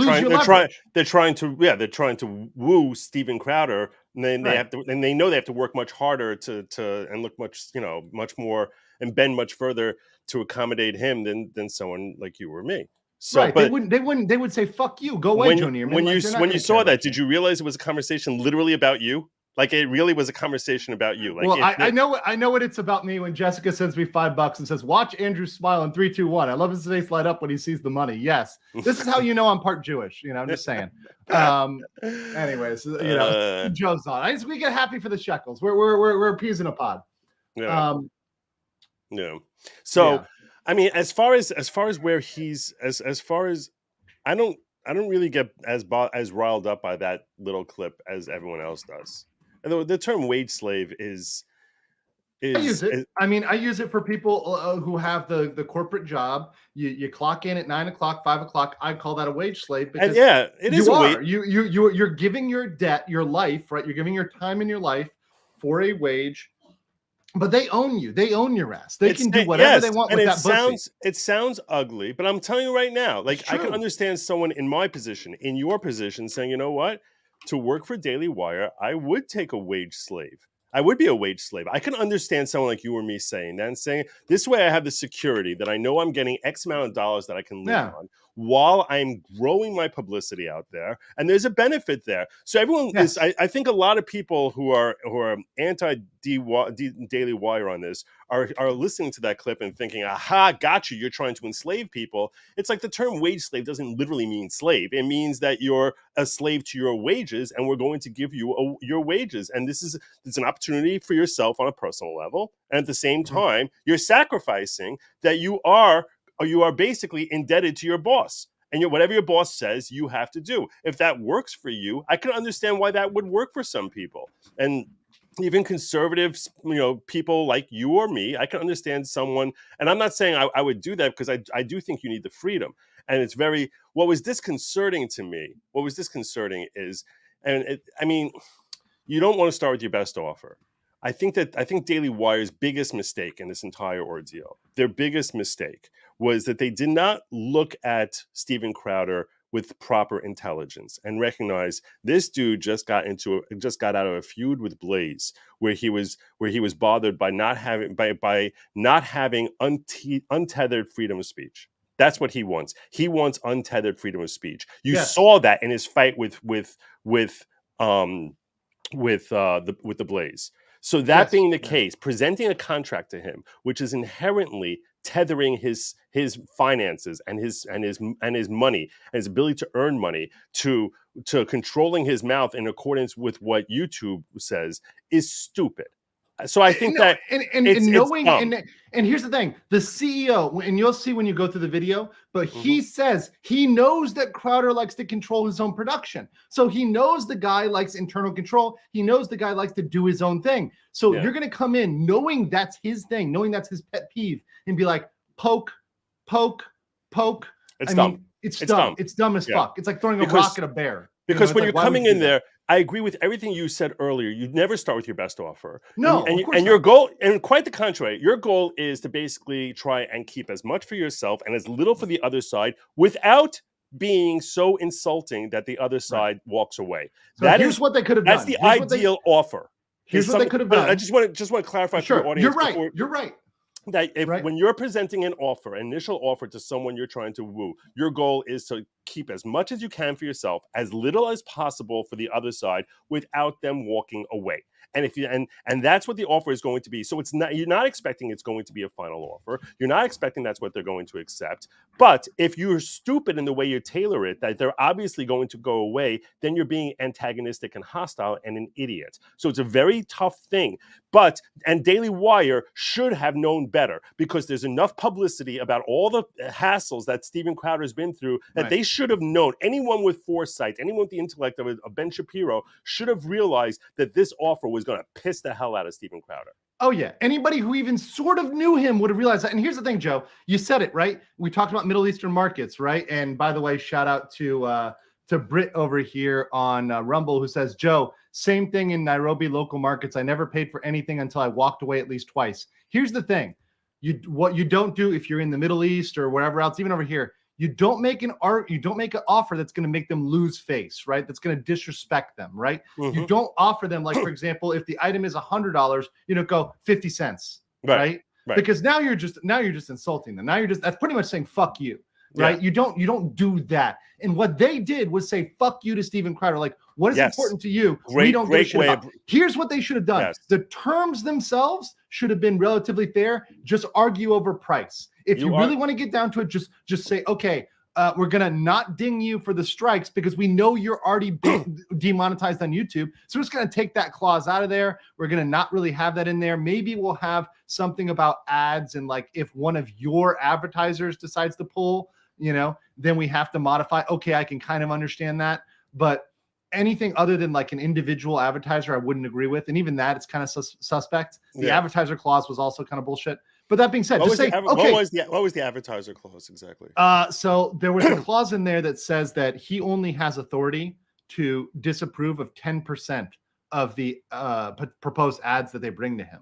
they're trying to woo Steven Crowder, and they have to, and they know they have to work much harder to and look much more and bend much further to accommodate him than someone like you or me. So, right, but they would say, "Fuck you, go away, Junior." When you saw that, did you realize it was a conversation literally about you? Like it really was a conversation about you. Like, well, I know what it's about me when Jessica sends me $5 and says, "Watch Andrew smile in 3, 2, 1." I love his face light up when he sees the money. Yes, this is how you know I'm part Jewish. I'm just saying. Anyways, Joe's on. We get happy for the shekels. We're peas in a pod. Yeah. So. Yeah. I mean, as far as where he's as far as I don't really get as riled up by that little clip as everyone else does. And the term wage slave is I use it. I mean, I use it for people who have the corporate job. You clock in at 9 o'clock, 5 o'clock. I call that a wage slave because it is you're giving your debt, your life, right? You're giving your time in your life for a wage. But they own you. They own your ass. They can do whatever they want with that pussy. It sounds ugly, but I'm telling you right now, like I can understand someone in my position, in your position, saying, you know what? To work for Daily Wire, I would take a wage slave. I would be a wage slave. I can understand someone like you or me saying that and saying, this way I have the security that I know I'm getting X amount of dollars that I can live on while I'm growing my publicity out there. And there's a benefit there. So everyone is, I think a lot of people who are anti-Daily Wire on this are listening to that clip and thinking, aha, got you. You're trying to enslave people. It's like the term wage slave doesn't literally mean slave. It means that you're a slave to your wages and we're going to give you your wages. And it's an opportunity for yourself on a personal level. And at the same time, you're sacrificing that you are basically indebted to your boss. And whatever your boss says, you have to do. If that works for you, I can understand why that would work for some people. And even conservatives, people like you or me, I can understand someone, and I'm not saying I would do that because I do think you need the freedom. And it's what was disconcerting to me, is, I mean, you don't want to start with your best offer. I think Daily Wire's biggest mistake in this entire ordeal, their biggest mistake, was that they did not look at Steven Crowder with proper intelligence and recognize this dude just got out of a feud with Blaze, where he was bothered by not having untethered freedom of speech. That's what he wants. He wants untethered freedom of speech. You saw that in his fight with the Blaze. So that being the case, presenting a contract to him, which is inherently tethering his finances and his money and his ability to earn money to controlling his mouth in accordance with what YouTube says, is stupid. So I think and here's the thing, the CEO, and you'll see when you go through the video, but he says he knows that Crowder likes to control his own production. So he knows the guy likes internal control. He knows the guy likes to do his own thing. So you're going to come in knowing that's his thing, knowing that's his pet peeve, and be like, poke. It's dumb. It's dumb. It's dumb as fuck. It's like throwing a rock at a bear. Because when you're coming in there, I agree with everything you said earlier. You never start with your best offer. No, and your goal, and quite the contrary, your goal is to basically try and keep as much for yourself and as little for the other side without being so insulting that the other side walks away. So here's what they could have done. That's the ideal offer. Here's what they could have done. I just want to clarify for the audience. You're right. That when you're presenting an initial offer to someone you're trying to woo, your goal is to keep as much as you can for yourself, as little as possible for the other side, without them walking away. And if you and that's what the offer is going to be. So it's not, you're not expecting it's going to be a final offer. You're not expecting that's what they're going to accept. But if you're stupid in the way you tailor it, that they're obviously going to go away, then you're being antagonistic and hostile and an idiot. So it's a very tough thing. And Daily Wire should have known better, because there's enough publicity about all the hassles that Steven Crowder has been through that they should have known. Anyone with foresight, anyone with the intellect of Ben Shapiro should have realized that this offer was going to piss the hell out of Steven Crowder. Oh, yeah. Anybody who even sort of knew him would have realized that. And here's the thing, Joe. You said it, right? We talked about Middle Eastern markets, right? And by the way, shout out to Britt over here on Rumble, who says, Joe, same thing in Nairobi local markets. I never paid for anything until I walked away at least twice. Here's the thing. What you don't do if you're in the Middle East or wherever else, even over here, you don't make an offer that's going to make them lose face, right? That's going to disrespect them, right? You don't offer them, like, for example, if the item is $100, you don't go 50 cents, right? Because now you're just insulting them. That's pretty much saying fuck you, right? You don't do that. And what they did was say fuck you to Steven Crowder. Like, what is important to you? We don't give a shit about. Here's what they should have done. The terms themselves should have been relatively fair. Just argue over price. If you really want to get down to it, just say, okay, we're going to not ding you for the strikes because we know you're already demonetized on YouTube. So we're just going to take that clause out of there. We're going to not really have that in there. Maybe we'll have something about ads, and like if one of your advertisers decides to pull, then we have to modify. Okay, I can kind of understand that. But anything other than like an individual advertiser, I wouldn't agree with. And even that, it's kind of suspect. The advertiser clause was also kind of bullshit. But that being said, what was the advertiser clause exactly? So there was a clause in there that says that he only has authority to disapprove of 10% of the proposed ads that they bring to him.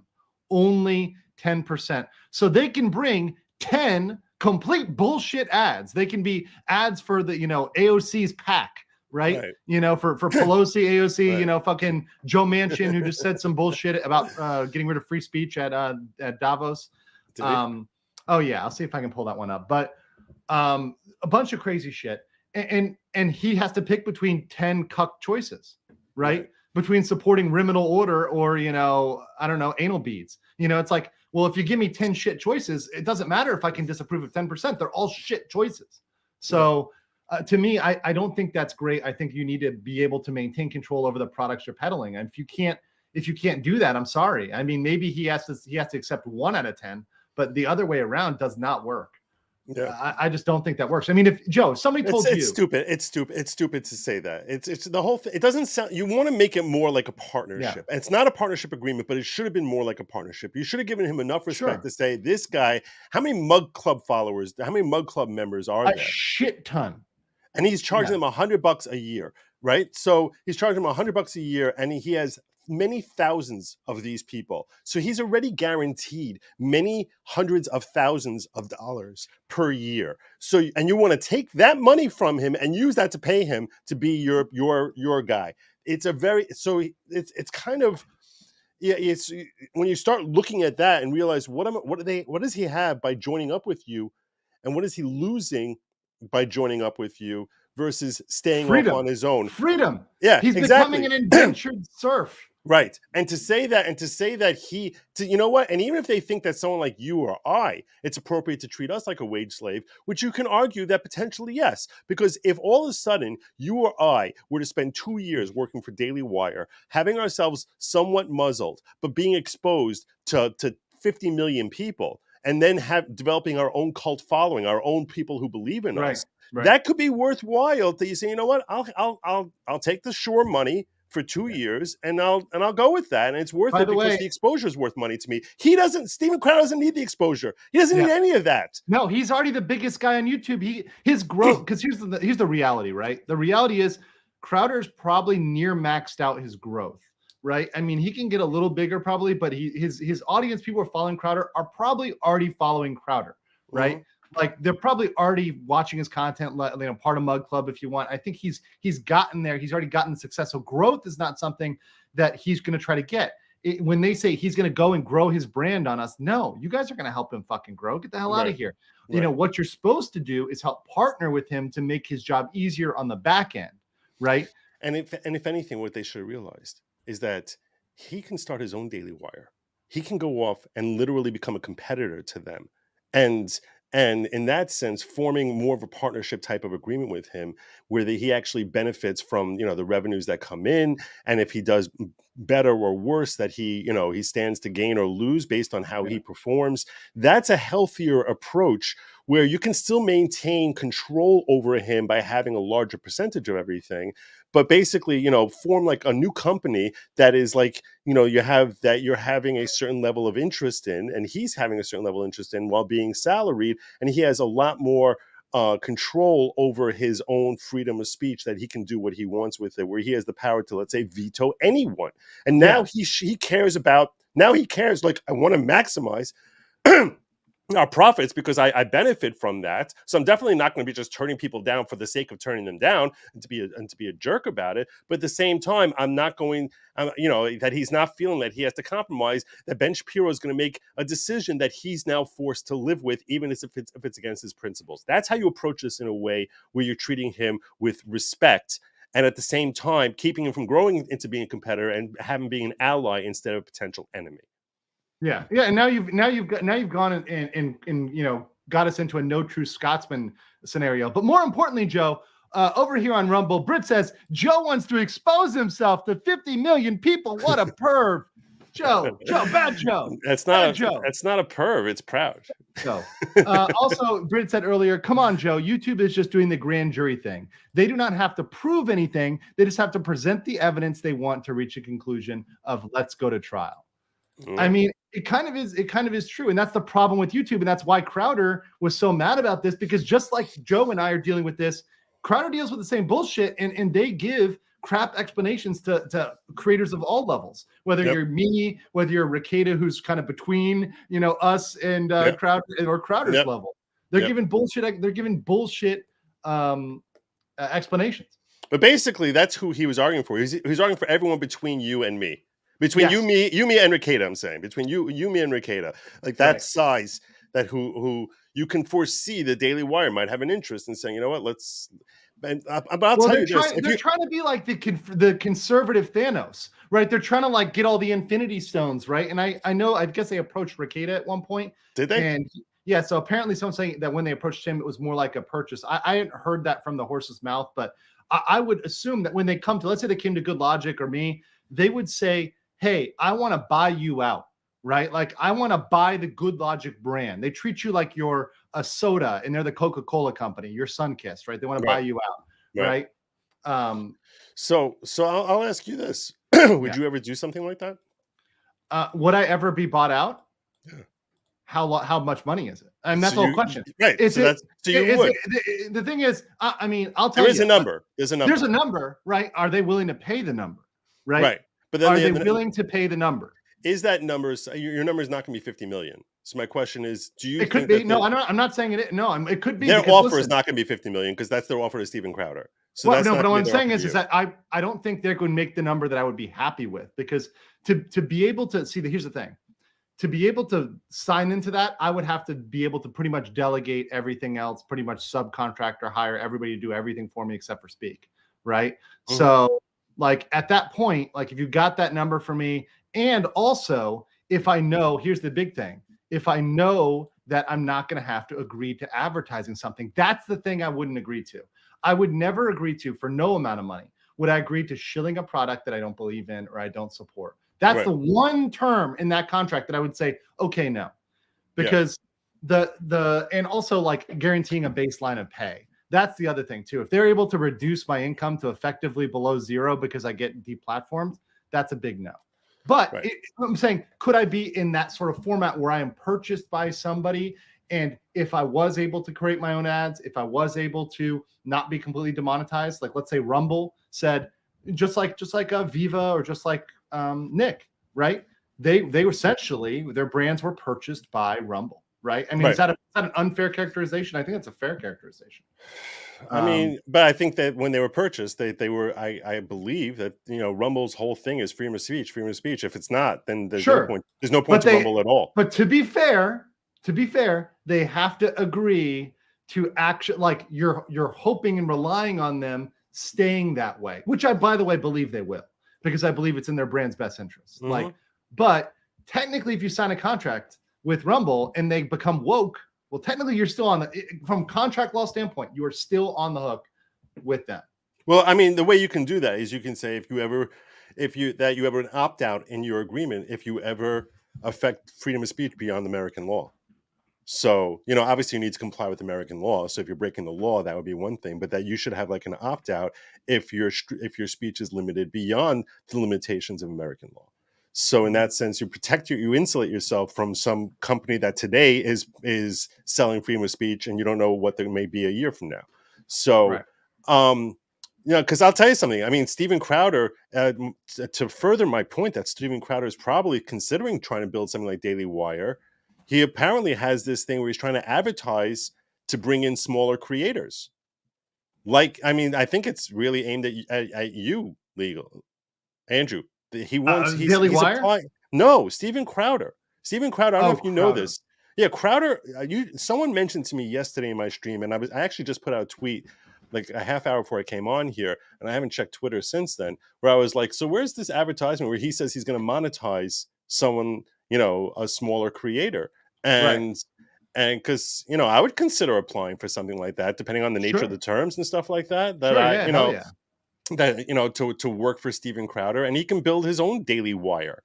Only 10%. So they can bring 10 complete bullshit ads. They can be ads for the, AOC's PAC, right? For Pelosi, AOC, fucking Joe Manchin, who just said some bullshit about getting rid of free speech at Davos. Oh yeah, I'll see if I can pull that one up. But a bunch of crazy shit, and he has to pick between 10 cuck choices, right? Between supporting Riminal Order or I don't know, anal beads. It's like, well, if you give me 10 shit choices, it doesn't matter if I can disapprove of 10%. They're all shit choices. So to me, I don't think that's great. I think you need to be able to maintain control over the products you're peddling. And if you can't do that, I'm sorry. I mean, maybe he has to accept 1 out of 10. But the other way around does not work. I just don't think that works. I mean, if somebody told you, it's stupid to say that. It's the whole thing. It doesn't sound. You want to make it more like a partnership. And it's not a partnership agreement, but it should have been more like a partnership. You should have given him enough respect to say, this guy. How many Mug Club followers? How many Mug Club members are there? A shit ton. And he's charging them $100 a year, right? So he's charging them $100 a year, and he has many thousands of these people. So he's already guaranteed many hundreds of thousands of dollars per year. So, and you want to take that money from him and use that to pay him to be your guy. It's kind of, it's when you start looking at that and realize what does he have by joining up with you, and what is he losing by joining up with you versus staying off on his own? Freedom. Yeah, he's becoming an indentured serf. Right. And to say that you know what? And even if they think that someone like you or I, it's appropriate to treat us like a wage slave, which you can argue that potentially yes. Because if all of a sudden you or I were to spend 2 years working for Daily Wire, having ourselves somewhat muzzled, but being exposed to 50 million people, and then developing our own cult following, our own people who believe in us, that could be worthwhile to you say, you know what? I'll take the sure money for 2 years, and I'll go with that, and it's worth it because the exposure is worth money to me. Steven Crowder doesn't need the exposure. He doesn't need any of that. No, he's already the biggest guy on YouTube. His growth, because here's the reality, right? The reality is Crowder's probably near maxed out his growth, right? I mean, he can get a little bigger probably, but his audience, people who are following Crowder, are probably already following Crowder, right? Like they're probably already watching his content, part of Mug Club if you want. I think he's gotten there. He's already gotten the success. So growth is not something that he's going to try to get. When they say he's going to go and grow his brand on us, no, you guys are going to help him fucking grow. Get the hell out of here. What you're supposed to do is help partner with him to make his job easier on the back end, right? And if anything, what they should have realized is that he can start his own Daily Wire. He can go off and literally become a competitor to them. And in that sense, forming more of a partnership type of agreement with him, where he actually benefits from, the revenues that come in, and if he does better or worse, that he stands to gain or lose based on how he performs. That's a healthier approach, where you can still maintain control over him by having a larger percentage of everything, but basically, form like a new company that is like, you're having a certain level of interest in, and he's having a certain level of interest in, while being salaried, and he has a lot more control over his own freedom of speech, that he can do what he wants with it, where he has the power to, let's say, veto anyone. And now he cares like, I want to maximize our profits because I benefit from that. So I'm definitely not going to be just turning people down for the sake of turning them down and to be a jerk about it. But at the same time, I'm not going, that he's not feeling that he has to compromise, that Ben Shapiro is going to make a decision that he's now forced to live with, even if it's against his principles. That's how you approach this, in a way where you're treating him with respect, and at the same time keeping him from growing into being a competitor and having being an ally instead of a potential enemy. Yeah. And now you've gone and got us into a no true Scotsman scenario. But more importantly, Joe, over here on Rumble, Britt says Joe wants to expose himself to 50 million people. What a perv. Joe, bad Joe. That's not a perv. It's proud. So, also, Britt said earlier, come on, Joe. YouTube is just doing the grand jury thing. They do not have to prove anything. They just have to present the evidence they want to reach a conclusion of let's go to trial. I mean, it kind of is true. And that's the problem with YouTube. And that's why Crowder was so mad about this, because just like Joe and I are dealing with this, Crowder deals with the same bullshit, and they give crap explanations to creators of all levels, whether you're me, whether you're Ricada, who's kind of between, us and Crowder, or Crowder's level. They're giving bullshit. They're giving bullshit explanations. But basically, that's who he was arguing for. He's arguing for everyone between you and me. Between you, me, and Ricada, I'm saying. Between you, me, and Ricada. Like that size, that who you can foresee the Daily Wire might have an interest in saying, you know what, let's... But I'll tell you this. They're trying to be like the conservative Thanos, right? They're trying to like get all the Infinity Stones, right? And I guess they approached Ricada at one point. Did they? And yeah, so apparently someone's saying that when they approached him, it was more like a purchase. I hadn't heard that from the horse's mouth, but I would assume that when they come to, let's say they came to Good Logic or me, they would say, hey, I want to buy you out, right? Like, I want to buy the Good Logic brand. They treat you like you're a soda, and they're the Coca-Cola company. You're Sunkist, right? They want to buy you out, right? So I'll ask you this. Would you ever do something like that? Would I ever be bought out? Yeah. How much money is it? And that's the whole question. Right. The thing is, I mean, I'll tell you. There's a number. There's a number, right? Are they willing to pay the number? Right. Right. But then are they willing to pay the number? Is that number, your number is not going to be 50 million. So my question is, do you think it could be? No, I'm not saying it. No, it could be. Their offer is not going to be 50 million, because that's their offer to Steven Crowder. So but what I'm saying is that I don't think they're going to make the number that I would be happy with, because to be able to see here's the thing, to be able to sign into that, I would have to be able to pretty much delegate everything else, pretty much subcontractor, hire everybody to do everything for me except for speak. Right. Mm-hmm. So like at that point, like if you got that number for me, and also if I know, here's the big thing, if I know that I'm not going to have to agree to advertising something, that's the thing I wouldn't agree to. I would never agree to, for no amount of money, would I agree to shilling a product that I don't believe in or I don't support. That's the one term in that contract that I would say, okay, no, because and also like guaranteeing a baseline of pay. That's the other thing too. If they're able to reduce my income to effectively below zero because I get deplatformed, that's a big no. But I'm saying, could I be in that sort of format where I am purchased by somebody? And if I was able to create my own ads, if I was able to not be completely demonetized, like let's say Rumble said, just like Viva or just like Nick, right? They were essentially, their brands were purchased by Rumble, right? I mean, is that an unfair characterization? I think that's a fair characterization. I mean, but I think that when they were purchased, they were, I believe that, Rumble's whole thing is freedom of speech. If it's not, then there's no point. There's no point to Rumble at all. But to be fair, they have to agree to actually, like you're hoping and relying on them staying that way, which I, by the way, believe they will. because I believe it's in their brand's best interest. Mhm. Like, but technically, if you sign a contract with Rumble and they become woke, well, technically you're still on the, from contract law standpoint, you are still on the hook with them. Well, I mean, the way you can do that is you can say if you ever an opt out in your agreement if you ever affect freedom of speech beyond American law. So, obviously you need to comply with American law. So if you're breaking the law, that would be one thing, but that you should have like an opt out if your speech is limited beyond the limitations of American law. So in that sense, you insulate yourself from some company that today is selling freedom of speech, and you don't know what there may be a year from now. So, Right. because I'll tell you something. I mean, Steven Crowder, to further my point that Steven Crowder is probably considering trying to build something like Daily Wire. He apparently has this thing where he's trying to advertise to bring in smaller creators. Like, I mean, I think it's really aimed at you, legal Andrew. He wants Daily Wire. No, Steven Crowder. Steven Crowder. I don't know if you know Crowder. this. Yeah, Crowder. Someone mentioned to me yesterday in my stream, and I actually just put out a tweet like a half hour before I came on here, and I haven't checked Twitter since then. Where I was like, so where's this advertisement where he says he's going to monetize someone, a smaller creator, and because I would consider applying for something like that, depending on the nature of the terms and stuff like that. To work for Steven Crowder, and he can build his own Daily Wire.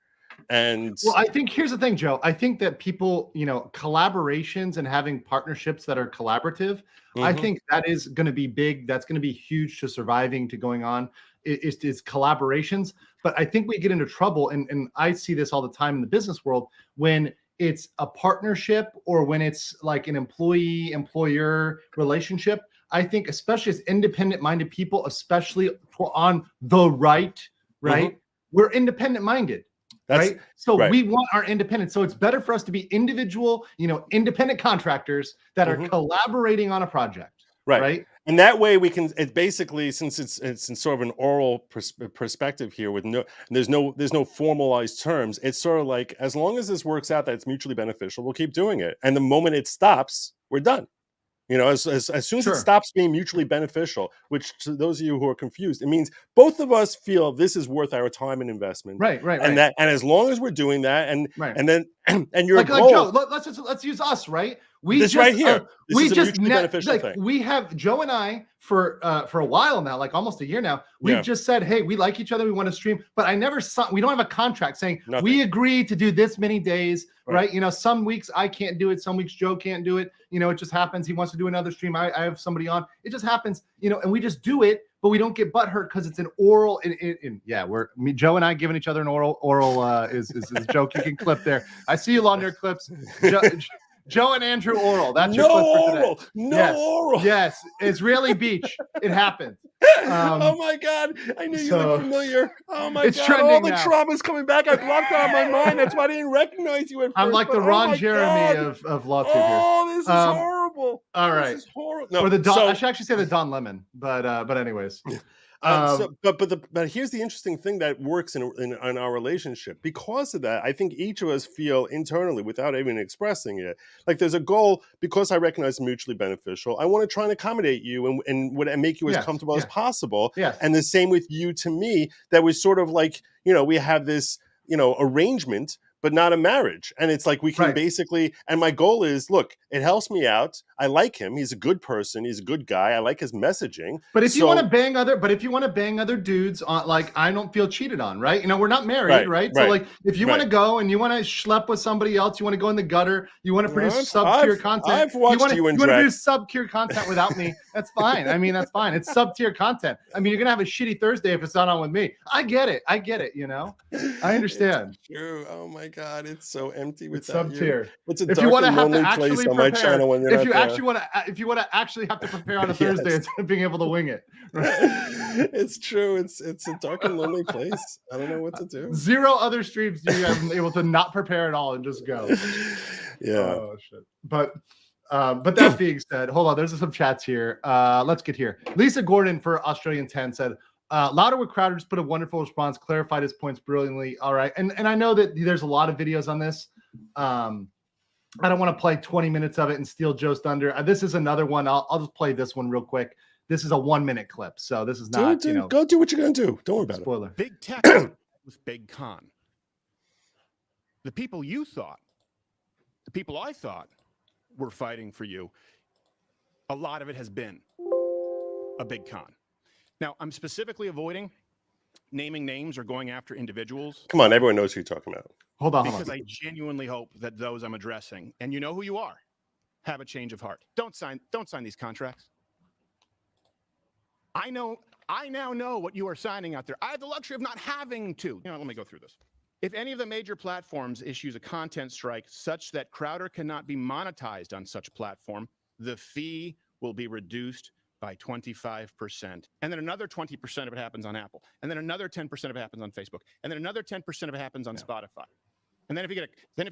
And well, I think here's the thing, Joe. I think that people, collaborations and having partnerships that are collaborative, I think that is going to be big. That's going to be huge to surviving, to going on. It's collaborations. But I think we get into trouble, and I see this all the time in the business world, when it's a partnership or when it's like an employee-employer relationship. I think especially as independent-minded people, especially on the right, we're independent-minded. Right. So we want our independence. So it's better for us to be individual, independent contractors that are collaborating on a project. Right. And that way we can, it basically, since it's in sort of an oral perspective here with there's no formalized terms. It's sort of like, as long as this works out that it's mutually beneficial, we'll keep doing it. And the moment it stops, we're done. As soon as it stops being mutually beneficial, which to those of you who are confused, it means both of us feel this is worth our time and investment. Right. And as long as we're doing that, and your like goal, Joe, let's use us, right? This right here. This is a mutually beneficial thing. We have Joe and I for a while now, like almost a year now. We've just said, hey, we like each other, we want to stream, but we don't have a contract saying we agree to do this many days, right? Some weeks I can't do it, some weeks Joe can't do it. It just happens. He wants to do another stream. I have somebody on. It just happens, and we just do it, but we don't get butthurt because it's an oral. Joe and I giving each other an oral is a joke you can clip there. I see you on your clips. Joe and Andrew oral. That's your clip for today. Oral. Yes, Israeli Beach. It happened. Oh my God! I knew you looked familiar. Oh my it's God! All the now. trauma's coming back. I blocked out of my mind. That's why I didn't recognize you at first. I'm like the Ron Jeremy of Lawgic here. Oh, this is horrible. All right. This is horrible. No, or the Don. I should actually say the Don Lemon, but anyways. But here's the interesting thing that works in our relationship. Because of that, I think each of us feel internally, without even expressing it, like there's a goal. Because I recognize mutually beneficial, I want to try and accommodate you and make you as comfortable as possible. Yes. And the same with you to me. That was sort of like, we have this arrangement, but not a marriage. And it's like we can basically, and my goal is, look, it helps me out. I like him. He's a good person. He's a good guy. I like his messaging. But if you want to bang other dudes on, like, I don't feel cheated on, right? We're not married, right? So like, if you want to go and you want to schlep with somebody else, you want to go in the gutter, you want to produce sub-tier content. I've watched you want to produce sub-tier content without me. That's fine. That's fine. It's sub-tier content. You're going to have a shitty Thursday if it's not on with me. I get it. I understand. It's true. Oh my God, it's so empty with that. Sub-tier. It's a dark and lonely place on my channel when you're not there. If you want to actually have to prepare on a Thursday instead of being able to wing it. It's true. It's a dark and lonely place. I don't know what to do. Zero other streams do you have able to not prepare at all and just go. Yeah. Oh shit. But that being said, hold on. There's some chats here. Let's get here. Lisa Gordon for Australian 10 said, Louder with Crowder just put a wonderful response, clarified his points brilliantly. All right. And I know that there's a lot of videos on this. I don't want to play 20 minutes of it and steal Joe's thunder. This is another one. I'll just play this one real quick This is a 1-minute clip, so this is not go do what you're gonna do. Don't worry about it. spoiler. Big tech was big con. The people you thought, the people I thought were fighting for you, a lot of it has been a big con. Now, I'm specifically avoiding naming names or going after individuals. Come on, everyone knows who you're talking about. Hold on. Because I genuinely hope that those I'm addressing, and you know who you are, have a change of heart. Don't sign these contracts. I now know what you are signing out there. I have the luxury of not having to. Let me go through this. If any of the major platforms issues a content strike such that Crowder cannot be monetized on such platform, the fee will be reduced by 25%. And then another 20% of it happens on Apple. And then another 10% of it happens on Facebook. And then another 10% of it happens on Spotify. And then if you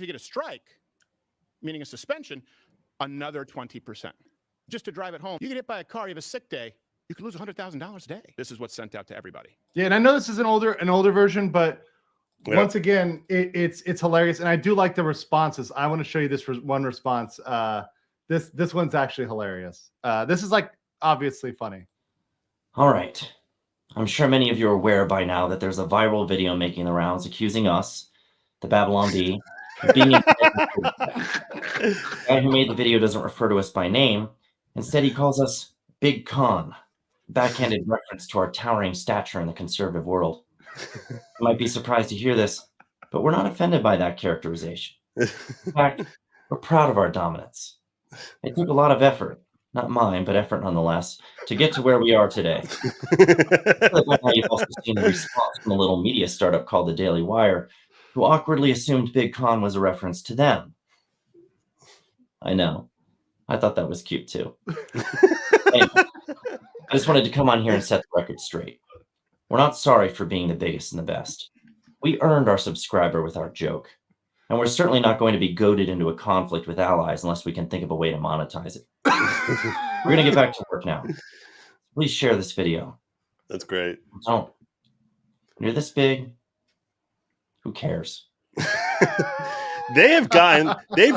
get a strike, meaning a suspension, another 20%. Just to drive it home. You get hit by a car, you have a sick day, you could lose $100,000 a day. This is what's sent out to everybody. Yeah, and I know this is an older version, but once again, it's hilarious. And I do like the responses. I want to show you this one response. This one's actually hilarious. This is like obviously funny. All right. I'm sure many of you are aware by now that there's a viral video making the rounds accusing us, the Babylon Bee, of being the guy who made the video doesn't refer to us by name. Instead, he calls us Big Con, backhanded reference to our towering stature in the conservative world. You might be surprised to hear this, but we're not offended by that characterization. In fact, we're proud of our dominance. It took a lot of effort, not mine, but effort nonetheless, to get to where we are today. Now you've also seen the response from a little media startup called the Daily Wire, who awkwardly assumed Big Con was a reference to them. I know. I thought that was cute too. Anyway, I just wanted to come on here and set the record straight. We're not sorry for being the biggest and the best. We earned our subscriber with our joke. And we're certainly not going to be goaded into a conflict with allies unless we can think of a way to monetize it. We're going to get back to work now. Please share this video. That's great. Don't. When you're this big, who cares? They've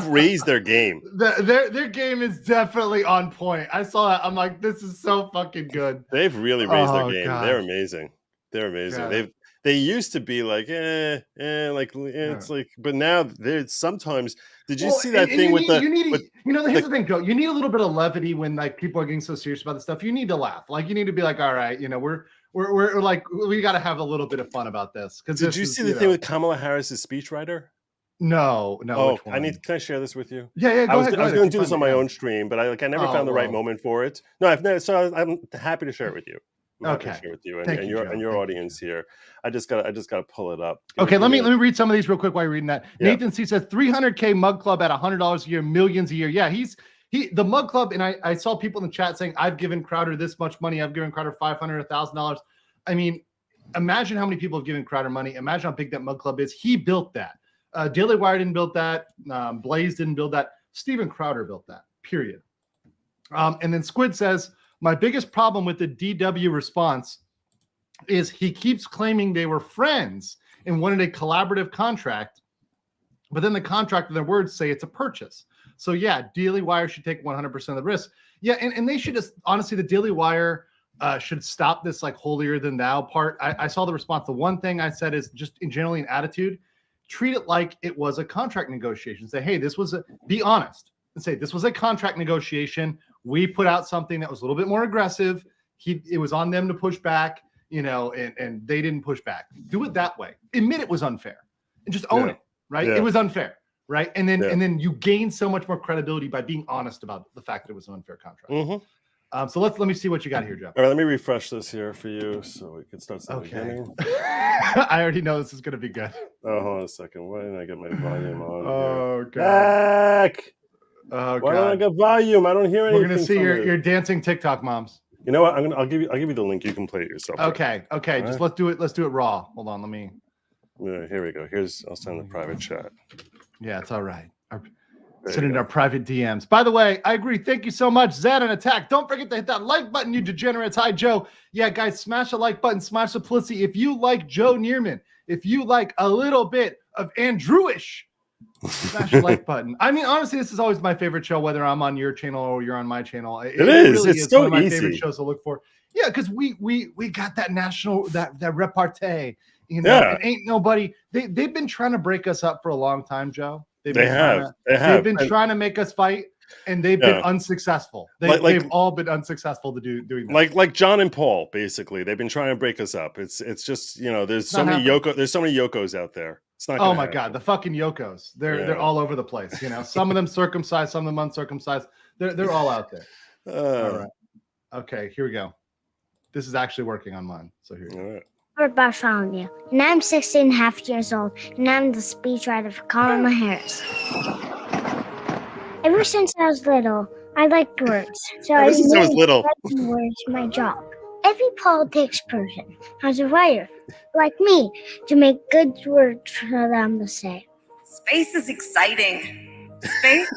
raised their game. Their game is definitely on point. I saw that. I'm like, this is so fucking good. They've really raised their game. God. They're amazing. They're amazing. God. They used to be like, it's like, but now there's sometimes. Did you see that thing with here's the thing, Joe. You need a little bit of levity when like people are getting so serious about this stuff. You need to laugh. Like you need to be like, all right, we're like, we got to have a little bit of fun about this. Because did you see the thing with Kamala Harris's speechwriter? No. Oh, can I share this with you? Yeah. I was going to do this on my own stream, but I never found the right moment for it. No, I'm happy to share it with you. Okay. Share with you and your audience here. I just gotta pull it up. Okay, let me read some of these real quick while you're reading that. Yeah. Nathan C says $300K Mug Club at $100 a year, millions a year. Yeah, the Mug Club, and I saw people in the chat saying I've given Crowder this much money. I've given Crowder $500, $1,000. I mean, imagine how many people have given Crowder money. Imagine how big that Mug Club is. He built that. Daily Wire didn't build that. Blaze didn't build that. Steven Crowder built that. Period. And then Squid says, my biggest problem with the DW response is he keeps claiming they were friends and wanted a collaborative contract, but then the contract and their words say it's a purchase. So yeah, Daily Wire should take 100% of the risk. Yeah, and they should just, honestly, the Daily Wire should stop this like holier than thou part. I saw the response. The one thing I said is just in generally an attitude, treat it like it was a contract negotiation. Say, hey, be honest and say this was a contract negotiation. We put out something that was a little bit more aggressive. It was on them to push back, and they didn't push back. Do it that way. Admit it was unfair and just own it, right? Yeah. It was unfair, right? And then you gain so much more credibility by being honest about the fact that it was an unfair contract. Mm-hmm. So let me see what you got here, Joe. All right, let me refresh this here for you so we can start the beginning. I already know this is going to be good. Oh, hold on a second. Why didn't I get my volume on? Oh, God. Back! Oh, Why God. don't I get volume? I don't hear anything. We're going to see your dancing TikTok moms. You know what? I'll give you the link. You can play it yourself. Okay. Right? Just let's do it raw. Hold on. Let me. Yeah, here we go. I'll send the private chat. Yeah, it's all right. Send in our private DMs. By the way, I agree. Thank you so much, Zed and Attack. Don't forget to hit that like button, you degenerates. Hi, Joe. Yeah, guys, smash the like button, smash the pussy. If you like Joe Neerman, if you like a little bit of Andrewish, Smash the like button. I mean, honestly, this is always my favorite show, whether I'm on your channel or you're on my channel. It is. Really It's so one of my easy. favorite shows to look for. Yeah, because we got that national that repartee. You know, and ain't nobody. They've been trying to break us up for a long time, Joe. They've been trying to make us fight, and they've been unsuccessul. They've all been unsuccessful to doing that. Like John and Paul, basically. They've been trying to break us up. It's just, you know, there's so many Yokos out there. It's not. Oh my God, the fucking Yokos. They're all over the place. You know, some of them circumcised, some of them uncircumcised. They're all out there. All right. Okay, here we go. This is actually working on mine. So here we go. Robert Bartholomew, and I'm 16 and a half years old, and I'm the speechwriter for Kamala Harris. Ever since I was little, I liked words, so I made writing words my job. Every politics person has a writer, like me, to make good words for them to say. Space is exciting. Space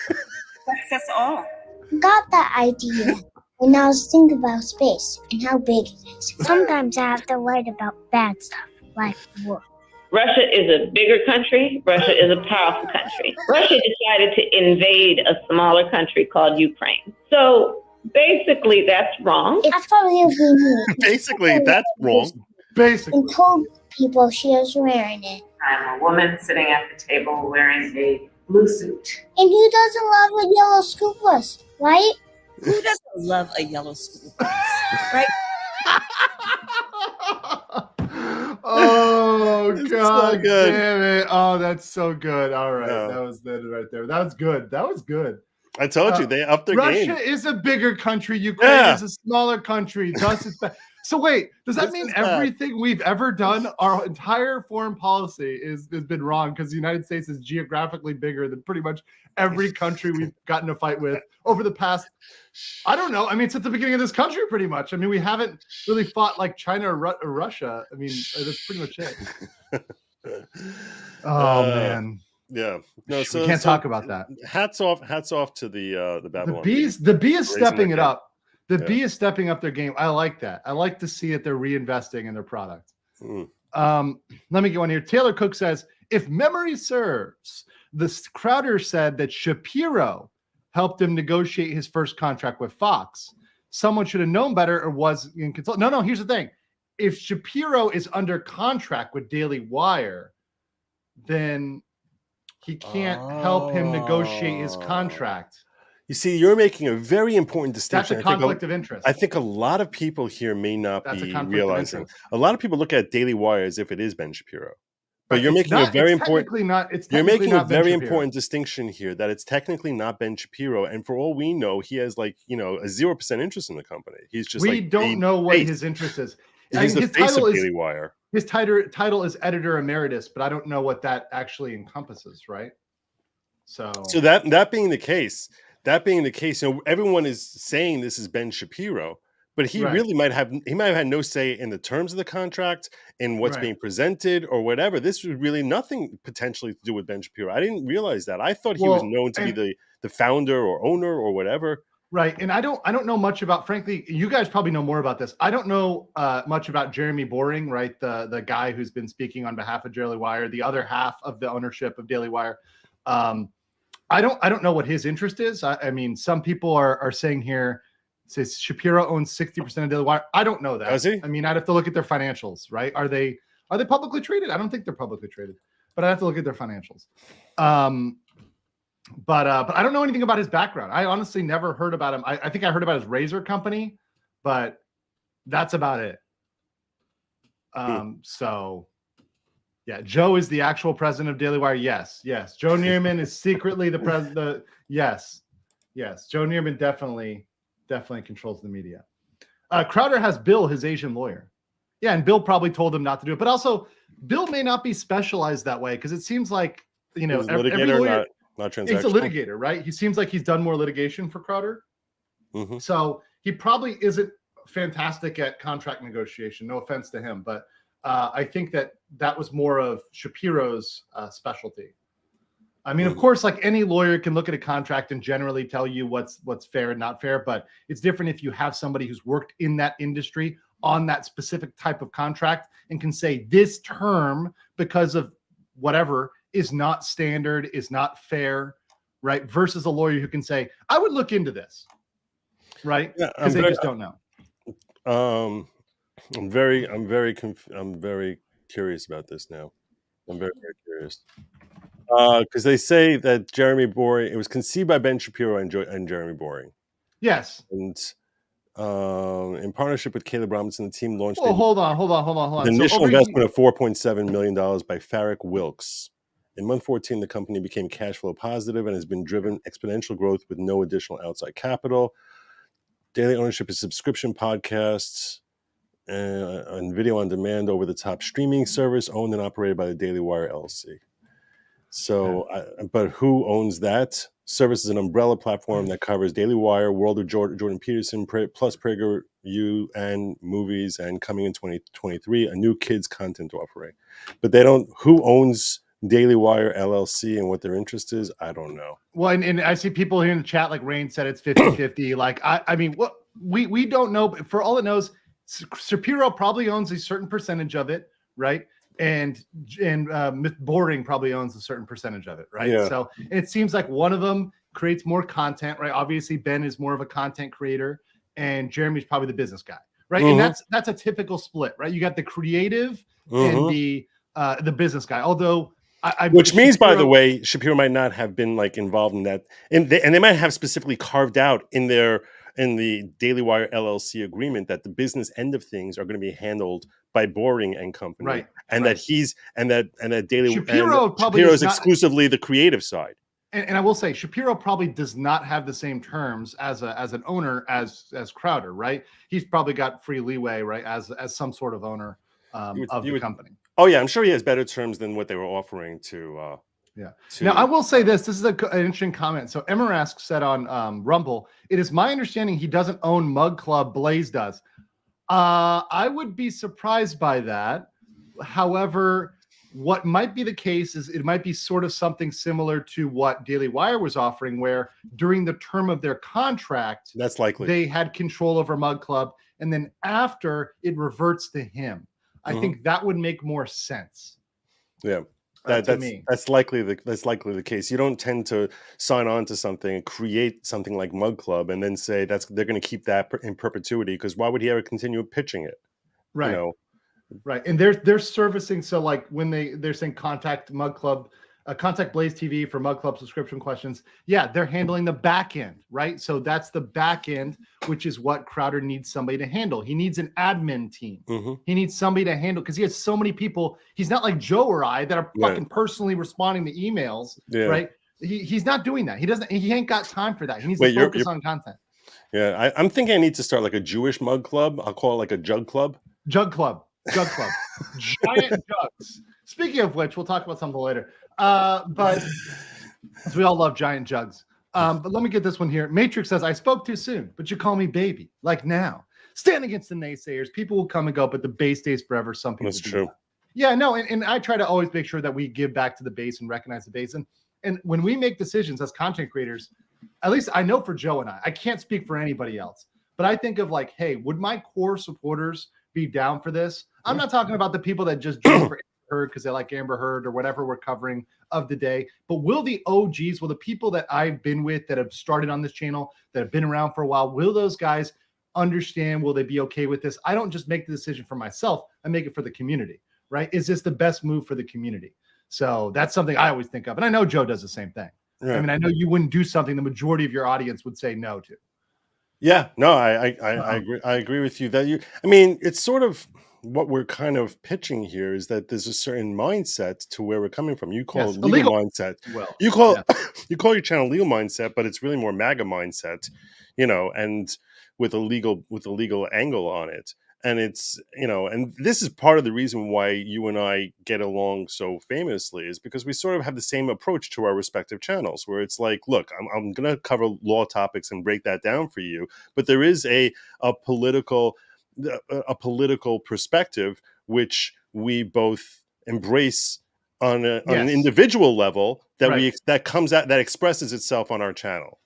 affects us all. Got that idea when I was thinking about space and how big it is. Sometimes I have to write about bad stuff, like war. Russia is a bigger country. Russia is a powerful country. Russia decided to invade a smaller country called Ukraine. So basically, that's wrong. That's probably me. Basically, that's wrong. Basically. And told people she was wearing it. I'm a woman sitting at the table wearing a blue suit. And who doesn't love a yellow school bus, right? Who doesn't love a yellow school bus, right? Oh God, so good. Damn it! Oh, that's so good. All right, that was that right there. That was good. That was good. I told you they upped their game. Russia is a bigger country. Ukraine is a smaller country. Thus, it's bad. So wait, does that mean everything we've ever done, our entire foreign policy, has been wrong because the United States is geographically bigger than pretty much every country we've gotten a fight with over the past, I don't know. I mean, since the beginning of this country, pretty much. I mean, we haven't really fought like China or Russia. I mean, that's pretty much it. Oh man. Yeah. No, we can't talk about that. Hats off to the Babylon. The B is stepping it up. The B is stepping up their game. I like that. I like to see it. They're reinvesting in their product. Let me get one here. Taylor Cook says, if memory serves, Crowder said that Shapiro helped him negotiate his first contract with Fox. Someone should have known better or was in consult. No, here's the thing. If Shapiro is under contract with Daily Wire, then he can't help him negotiate his contract. You see, you're making a very important distinction. That's a conflict of interest. I think a lot of people here may not be realizing. A lot of people look at Daily Wire as if it is Ben Shapiro. But you're making a very important important distinction here that it's technically not Ben Shapiro, and for all we know, he has like a 0% interest in the company. He's just we don't know what his interest is. He's the face of Daily Wire. His title is editor emeritus, but I don't know what that actually encompasses, right? So that being the case, everyone is saying this is Ben Shapiro. But he really might have had no say in the terms of the contract, in what's being presented or whatever. This was really nothing potentially to do with Ben Shapiro. I didn't realize that. I thought he was known to be the founder or owner or whatever. Right. And I don't know much about, frankly, you guys probably know more about this. I don't know much about Jeremy Boring, right? The guy who's been speaking on behalf of Daily Wire, the other half of the ownership of Daily Wire. I don't know what his interest is. I mean, some people are saying here, says Shapiro owns 60% of Daily Wire. I don't know that. Does he? I mean, I'd have to look at their financials, right? Are they publicly traded? I don't think they're publicly traded, but I have to look at their financials. But I don't know anything about his background. I honestly never heard about him. I think I heard about his razor company, but that's about it. So yeah, Joe is the actual president of Daily Wire. Yes. Joe Neerman is secretly the president. Yes. Joe Neerman definitely controls the media. Crowder has Bill, his Asian lawyer. Yeah, and Bill probably told him not to do it. But also, Bill may not be specialized that way because it seems like, every lawyer, not transactional. He's a litigator, right? He seems like he's done more litigation for Crowder. Mm-hmm. So he probably isn't fantastic at contract negotiation. No offense to him, but I think that was more of Shapiro's specialty. I mean, of course, like any lawyer can look at a contract and generally tell you what's fair and not fair, but it's different if you have somebody who's worked in that industry on that specific type of contract and can say this term, because of whatever, is not standard, is not fair, right? Versus a lawyer who can say, I would look into this, right? Yeah, Because they just don't know. I'm very curious about this now. I'm very curious. Because they say that Jeremy Boring, it was conceived by Ben Shapiro and Jeremy Boring. Yes. And in partnership with Caleb Robinson, the team launched hold on. the initial investment of $4.7 million by Farrick Wilks. In month 14, the company became cash flow positive and has been driven exponential growth with no additional outside capital. Daily ownership is subscription podcasts and video on demand over the top streaming service owned and operated by the Daily Wire LLC. So, but who owns that? Service is an umbrella platform that covers Daily Wire, World of Jordan Peterson, plus PragerU and movies, and coming in 2023, a new kids content offering. But they don't, who owns Daily Wire LLC and what their interest is? I don't know. Well, and I see people here in the chat, like Rain said, it's 50-50. Like, I mean, what we don't know, but for all it knows, Shapiro probably owns a certain percentage of it, right? And Boring probably owns a certain percentage of it, right? Yeah. So it seems like one of them creates more content, right? Obviously, Ben is more of a content creator, and Jeremy's probably the business guy, right? And that's a typical split, right? You got the creative and the business guy. Although, which means, by the way, Shapiro might not have been like involved in that, and they might have specifically carved out in the Daily Wire LLC agreement that the business end of things are going to be handled by Boring and Company, right? And that that Daily Shapiro is exclusively the creative side. And I will say, Shapiro probably does not have the same terms as an owner as Crowder, right? He's probably got free leeway, right, as some sort of owner of the company. Oh yeah, I'm sure he has better terms than what they were offering to. Now I will say this is an interesting comment. So Emirask said on Rumble, it is my understanding he doesn't own Mug Club. Blaze does. I would be surprised by that. However, what might be the case is it might be sort of something similar to what Daily Wire was offering, where during the term of their contract, that's likely they had control over Mug Club, and then after it reverts to him. I think that would make more sense. Yeah. That's likely the case. You don't tend to sign on to something and create something like Mug Club and then say they're going to keep that in perpetuity, because why would he ever continue pitching it? Right. You know? Right. And they're servicing, so like when they're saying contact Mug Club, contact Blaze TV for Mug Club subscription questions. Yeah, they're handling the back end, right? So that's the back end, which is what Crowder needs somebody to handle. He needs an admin team. He needs somebody to handle, because he has so many people. He's not like Joe or I that are fucking personally responding to emails, right? He's not doing that. He ain't got time for that. He needs to focus on content. Yeah, I'm thinking I need to start like a Jewish Mug Club. I'll call it like a Jug Club. Jug Club. Giant jugs. Speaking of which, we'll talk about something later. But we all love giant jugs. But let me get this one here. Matrix says, I spoke too soon, but you call me baby. Like now. Stand against the naysayers. People will come and go, but the base stays forever. Some people. That's true. That. Yeah, no, and I try to always make sure that we give back to the base and recognize the base. And when we make decisions as content creators, at least I know for Joe and I can't speak for anybody else, but I think of like, hey, would my core supporters be down for this? I'm not talking about the people that just join for Amber Heard because they like Amber Heard or whatever we're covering of the day, but will the OGs, will the people that I've been with that have started on this channel, that have been around for a while, will those guys understand? Will they be okay with this? I don't just make the decision for myself. I make it for the community, right? Is this the best move for the community? So that's something I always think of. And I know Joe does the same thing. Right. I mean, I know you wouldn't do something the majority of your audience would say no to. Yeah, no, I agree. I agree with you that I mean, it's sort of what we're kind of pitching here is that there's a certain mindset to where we're coming from. You call it legal mindset. Well, you call your channel legal mindset, but it's really more MAGA mindset, and with a legal angle on it. And it's, and this is part of the reason why you and I get along so famously, is because we sort of have the same approach to our respective channels, where it's like, look, I'm going to cover law topics and break that down for you, but there is a political perspective which we both embrace on an individual level that that expresses itself on our channel.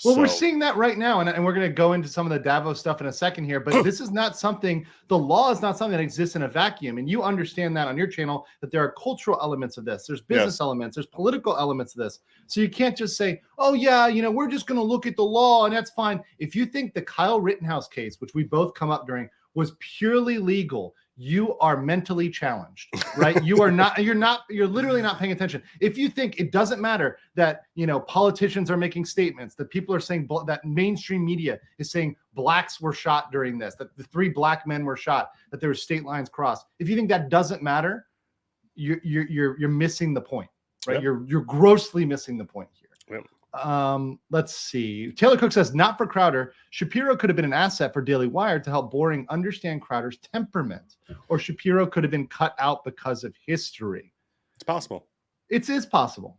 Well, So, we're seeing that right now, and we're going to go into some of the Davos stuff in a second here, but this is not something, the law is not something that exists in a vacuum, and you understand that on your channel, that there are cultural elements of this, there's business elements, there's political elements of this, so you can't just say, oh yeah, you know, we're just going to look at the law, and that's fine. If you think the Kyle Rittenhouse case, which we both come up during, was purely legal, you are mentally challenged, right? You're literally not paying attention. If you think it doesn't matter that, you know, politicians are making statements, that people are saying, that mainstream media is saying blacks were shot during this, that the 3 black men were shot, that there were state lines crossed. If you think that doesn't matter, you're missing the point, right? Yep. You're grossly missing the point here. Yep. Let's see. Taylor Cook says, not for Crowder. Shapiro could have been an asset for Daily Wire to help Boring understand Crowder's temperament, or Shapiro could have been cut out because of history. It's possible. It is possible.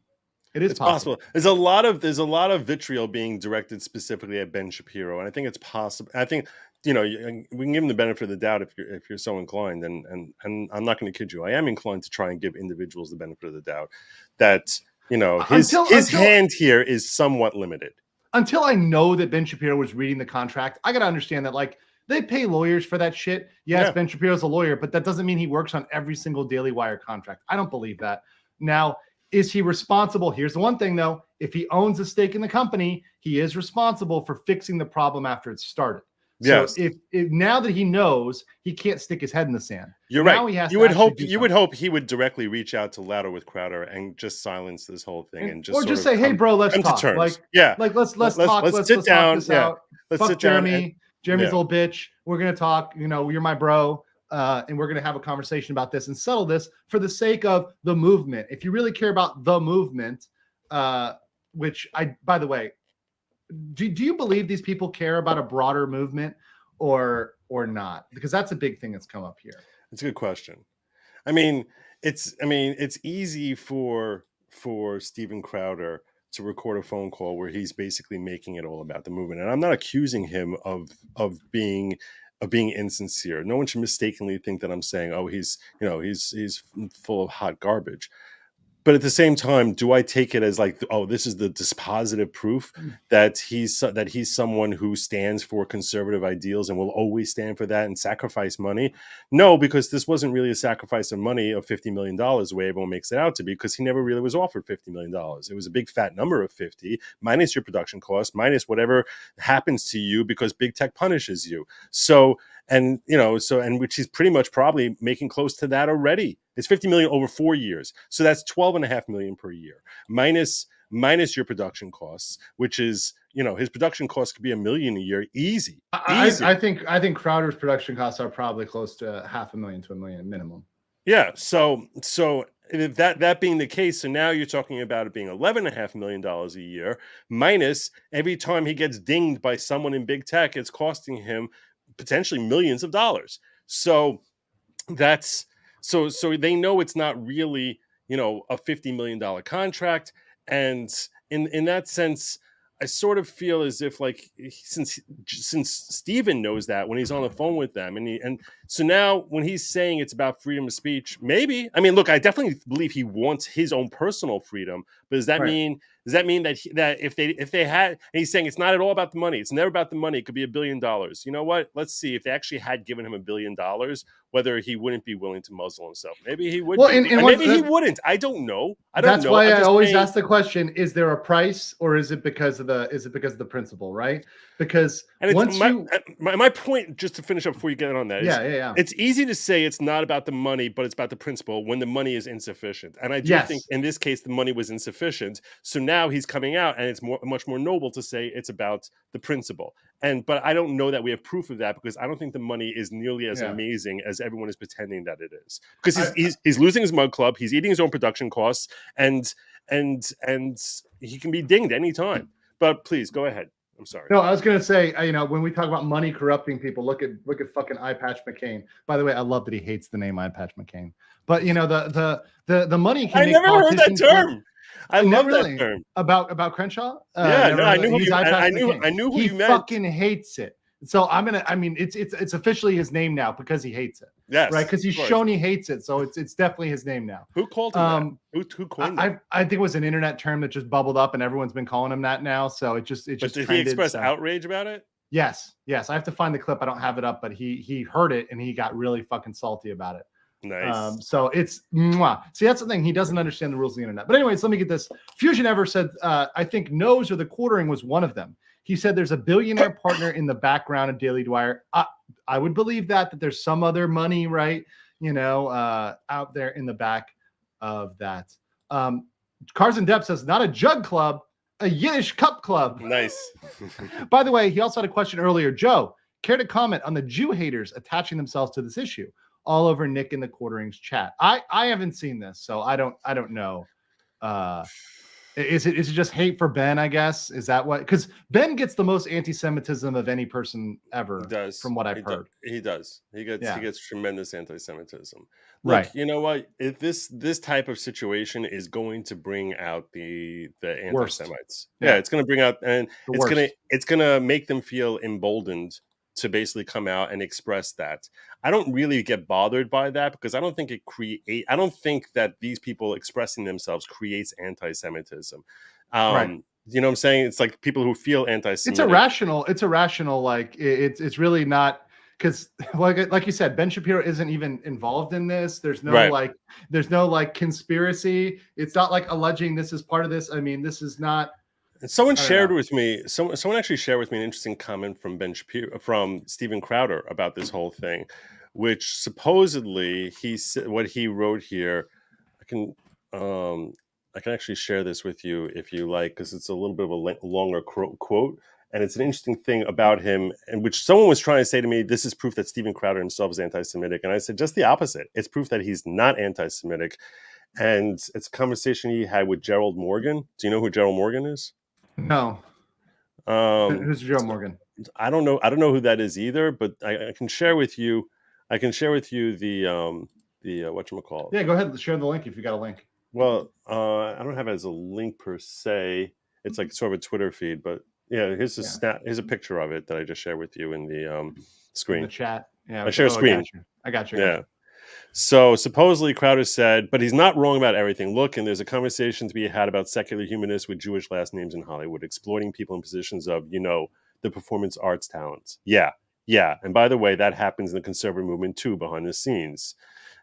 It's possible. There's a lot of vitriol being directed specifically at Ben Shapiro, and I think it's possible. I think, you know, we can give him the benefit of the doubt if you're so inclined, and I'm not going to kid you. I am inclined to try and give individuals the benefit of the doubt that, you know, his hand here is somewhat limited. Until I know that Ben Shapiro was reading the contract, I got to understand that, like, they pay lawyers for that shit. Yes, yeah. Ben Shapiro's a lawyer, but that doesn't mean he works on every single Daily Wire contract. I don't believe that. Now, is he responsible? Here's the one thing, though. If he owns a stake in the company, he is responsible for fixing the problem after it started. So if now that he knows, he can't stick his head in the sand. You're now right. You would hope he would directly reach out to Louder with Crowder and just silence this whole thing and just say, hey, bro, let's talk. Let's talk. Let's sit down. Fuck Jeremy. Jeremy's a little bitch. We're gonna talk. You know, you're my bro, and we're gonna have a conversation about this and settle this for the sake of the movement. If you really care about the movement, which by the way. Do you believe these people care about a broader movement or not? Because that's a big thing that's come up here. It's a good question. I mean, it's easy for Steven Crowder to record a phone call where he's basically making it all about the movement. And I'm not accusing him of being insincere. No one should mistakenly think that I'm saying, oh, he's full of hot garbage. But at the same time, do I take it as like, oh, this is the dispositive proof that he's someone who stands for conservative ideals and will always stand for that and sacrifice money? No, because this wasn't really a sacrifice of money of $50 million the way everyone makes it out to be, because he never really was offered $50 million. It was a big fat number of 50 minus your production cost, minus whatever happens to you because big tech punishes you. And which he's pretty much probably making close to that already. It's $50 million over 4 years. So that's $12.5 million per year, minus your production costs, which is, you know, his production costs could be $1 million a year. Easy. I think Crowder's production costs are probably close to $500,000 to $1 million minimum. Yeah. So if that being the case, so now you're talking about it being $11.5 million a year, minus every time he gets dinged by someone in big tech, it's costing him potentially millions of dollars. So that's so they know it's not really, you know, a $50 million contract. And in that sense, I sort of feel as if, like, since Steven knows that when he's on the phone with them, and so now when he's saying it's about freedom of speech, maybe, I mean, look, I definitely believe he wants his own personal freedom, but does that mean that if they had, and he's saying it's not at all about the money, it's never about the money, it could be $1 billion. You know what? Let's see if they actually had given him $1 billion, whether he wouldn't be willing to muzzle himself. Maybe he would. Well, maybe he wouldn't. I don't know. That's why I always ask the question: is there a price, or is it because of the principle? Right? Because my point, just to finish up before you get on that, is it's easy to say it's not about the money, but it's about the principle when the money is insufficient. And I do think in this case the money was insufficient. So now he's coming out, and it's much more noble to say it's about the principle. But I don't know that we have proof of that, because I don't think the money is nearly as amazing as everyone is pretending that it is. Because he's losing his mug club, he's eating his own production costs, and he can be dinged anytime. But please go ahead. I'm sorry. No, I was going to say, when we talk about money corrupting people, look at fucking Eye Patch McCain. By the way, I love that he hates the name Eye Patch McCain. But the money can make never heard that term. I love that term about Crenshaw. I knew who you meant. He fucking hates it. So it's officially his name now because he hates it. Yes, right, because he's of course. shown he hates it, so it's definitely his name now. Who called him that? Who coined that? I think it was an internet term that just bubbled up, and everyone's been calling him that now. So it just But did trended, he express so. outrage about it? Yes. I have to find the clip. I don't have it up, but he heard it and he got really fucking salty about it. Nice. So it's mwah. See, that's the thing. He doesn't understand the rules of the internet. But anyways, let me get this. Fusion Ever said, I think Nose or the quartering was one of them. He said there's a billionaire partner in the background of Daily Dwyer. I would believe that there's some other money, right? Out there in the back of that. Cars and Depth says, not a jug club, a Yiddish cup club. Nice. By the way, he also had a question earlier. Joe, care to comment on the Jew haters attaching themselves to this issue? All over Nick in the Quarterings chat. I haven't seen this, so I don't know. Is it just hate for Ben, I guess? Is that what? Because Ben gets the most anti-Semitism of any person ever. He does. From what I've heard. He does. He gets tremendous anti-Semitism. Look, Right. you know what? If this type of situation is going to bring out the anti-Semites. Yeah, it's going to bring out, and it's gonna make them feel emboldened to basically come out and express that. I don't really get bothered by that because I don't think I don't think that these people expressing themselves creates anti-Semitism. Right. You know what I'm saying? It's like people who feel anti-Semitic. It's irrational. Like it's really not, because like you said, Ben Shapiro isn't even involved in this. There's no conspiracy. It's not like alleging this is part of this. I mean, this is not. And someone shared with me. Someone actually shared with me an interesting comment from Ben Shapiro, from Steven Crowder about this whole thing, which supposedly he said what he wrote here. I can actually share this with you if you like, because it's a little bit of a longer quote, and it's an interesting thing about him, and which someone was trying to say to me, this is proof that Steven Crowder himself is anti-Semitic, and I said just the opposite. It's proof that he's not anti-Semitic, and it's a conversation he had with Gerald Morgan. Do you know who Gerald Morgan is? No. Who's Joe Morgan? I don't know who that is either, but I can share with you. I can share with you the whatchamacallit. Yeah, go ahead and share the link if you got a link. Well, I don't have it as a link per se. It's like sort of a Twitter feed, but yeah, here's a picture of it that I just shared with you in the screen. In the chat. Yeah. I share a screen. I got you. Yeah. So supposedly Crowder said, but he's not wrong about everything. Look, and there's a conversation to be had about secular humanists with Jewish last names in Hollywood, exploiting people in positions of, the performance arts talents. Yeah. And by the way, that happens in the conservative movement too, behind the scenes.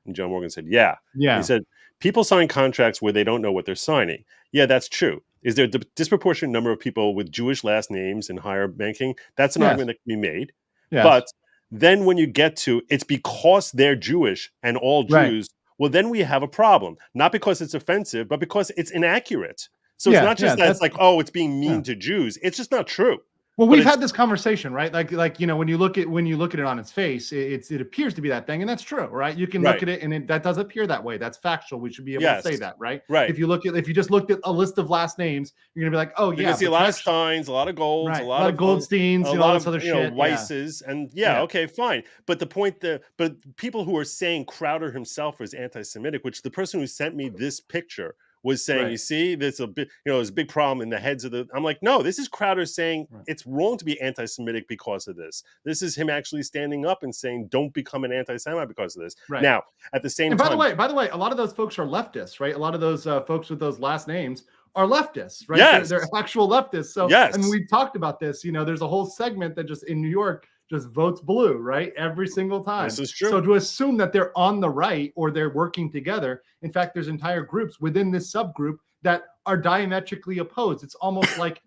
And Joe Morgan said, yeah. He said, people sign contracts where they don't know what they're signing. Yeah, that's true. Is there a disproportionate number of people with Jewish last names in higher banking? That's an argument that can be made. Yes. But then when you get to it's because they're Jewish and all Jews, well, then we have a problem. Not because it's offensive, but because it's inaccurate. So it's not just that it's like, oh, it's being mean to Jews. It's just not true. Well, we've had this conversation, right? Like when you look at it on its face, it appears to be that thing, and that's true, right? You can look at it, and that does appear that way. That's factual. We should be able to say that, right? Right. If you just looked at a list of last names, you're gonna be like, oh, you see a lot of Steins, a lot of Golds, a lot of Goldsteins, a lot of other shit, Weisses, and okay, fine. But the point but people who are saying Crowder himself was anti-Semitic, which the person who sent me this picture was saying, you see, there's a bit, there's a big problem in the heads of I'm like, no, this is Crowder saying it's wrong to be anti-Semitic because of this. This is him actually standing up and saying, don't become an anti-Semite because of this. Right. Now, at the same time. By the way, a lot of those folks are leftists, right? A lot of those folks with those last names are leftists, right? Yes. They're actual leftists. So, and we've talked about this, there's a whole segment that just in New York just votes blue, right? Every single time. This is true. So to assume that they're on the right or they're working together, in fact, there's entire groups within this subgroup that are diametrically opposed. It's almost like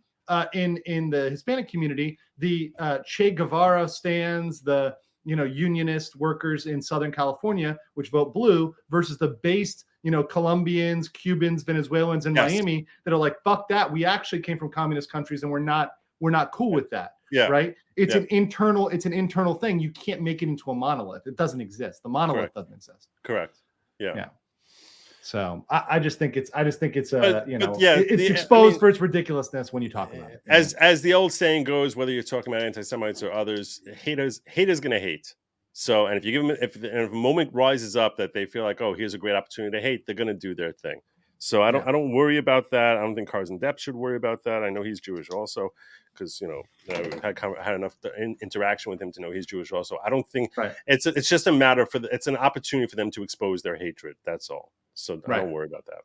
in the Hispanic community, the Che Guevara stands, the unionist workers in Southern California, which vote blue, versus the based Colombians, Cubans, Venezuelans in Miami that are like, fuck that. We actually came from communist countries and we're not cool with that. Yeah. Right. It's an internal thing. You can't make it into a monolith. It doesn't exist. The monolith doesn't exist. Correct. Yeah. So I just think it's it's exposed for its ridiculousness when you talk about it. As the old saying goes, whether you're talking about anti-Semites or others, haters going to hate. So, and if you give them, if a moment rises up that they feel like, oh, here's a great opportunity to hate, they're going to do their thing. So I don't worry about that. I don't think Carson Depp should worry about that. I know he's Jewish also, because had enough interaction with him to know he's Jewish also. I don't think it's just a matter it's an opportunity for them to expose their hatred. That's all. So I don't worry about that.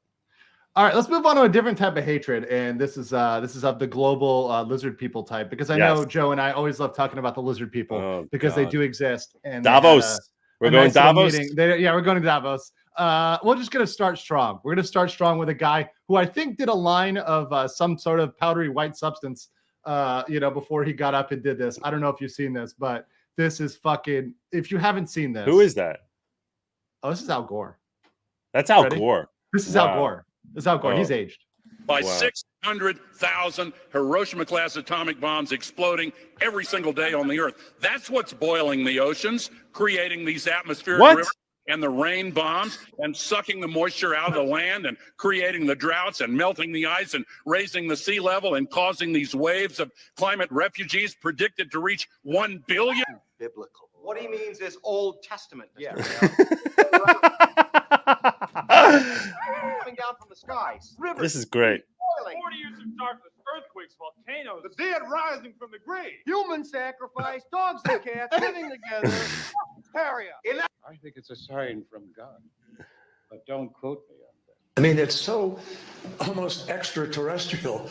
All right, let's move on to a different type of hatred, and this is of the global lizard people type, because I know Joe and I always love talking about the lizard people because they do exist. And Davos, we're going Davos. We're going to Davos. We're just going to start strong. We're going to start strong with a guy who I think did a line of some sort of powdery white substance, before he got up and did this. I don't know if you've seen this, but this is fucking. If you haven't seen this, who is that? Oh, this is Al Gore. That's Al Gore. This is Al Gore. This is Al Gore. He's aged. By 600,000 Hiroshima-class atomic bombs exploding every single day on the Earth. That's what's boiling the oceans, creating these atmospheric rivers and the rain bombs, and sucking the moisture out of the land, and creating the droughts, and melting the ice, and raising the sea level, and causing these waves of climate refugees predicted to reach 1 billion. Biblical. What he means is Old Testament. Yeah. Coming down from the skies. Rivers. This is great. 40 years of darkness, earthquakes, volcanoes, the dead rising from the grave, human sacrifice, dogs and cats living together, hysteria. I think it's a sign from God, but don't quote me on that. I mean, it's so almost extraterrestrial.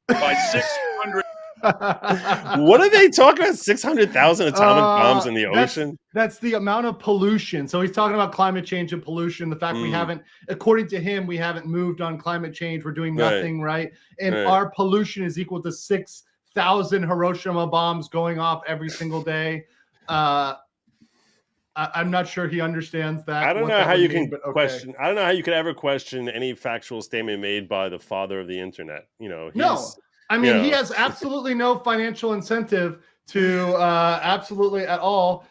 By 600. What are they talking about? 600,000 atomic bombs in the ocean? That's the amount of pollution. So he's talking about climate change and pollution. The fact we haven't, according to him, we haven't moved on climate change. We're doing nothing right. And our pollution is equal to 6,000 Hiroshima bombs going off every single day. I'm not sure he understands that. I don't know how you can question. I don't know how you could ever question any factual statement made by the father of the internet. I mean, he has absolutely no financial incentive to at all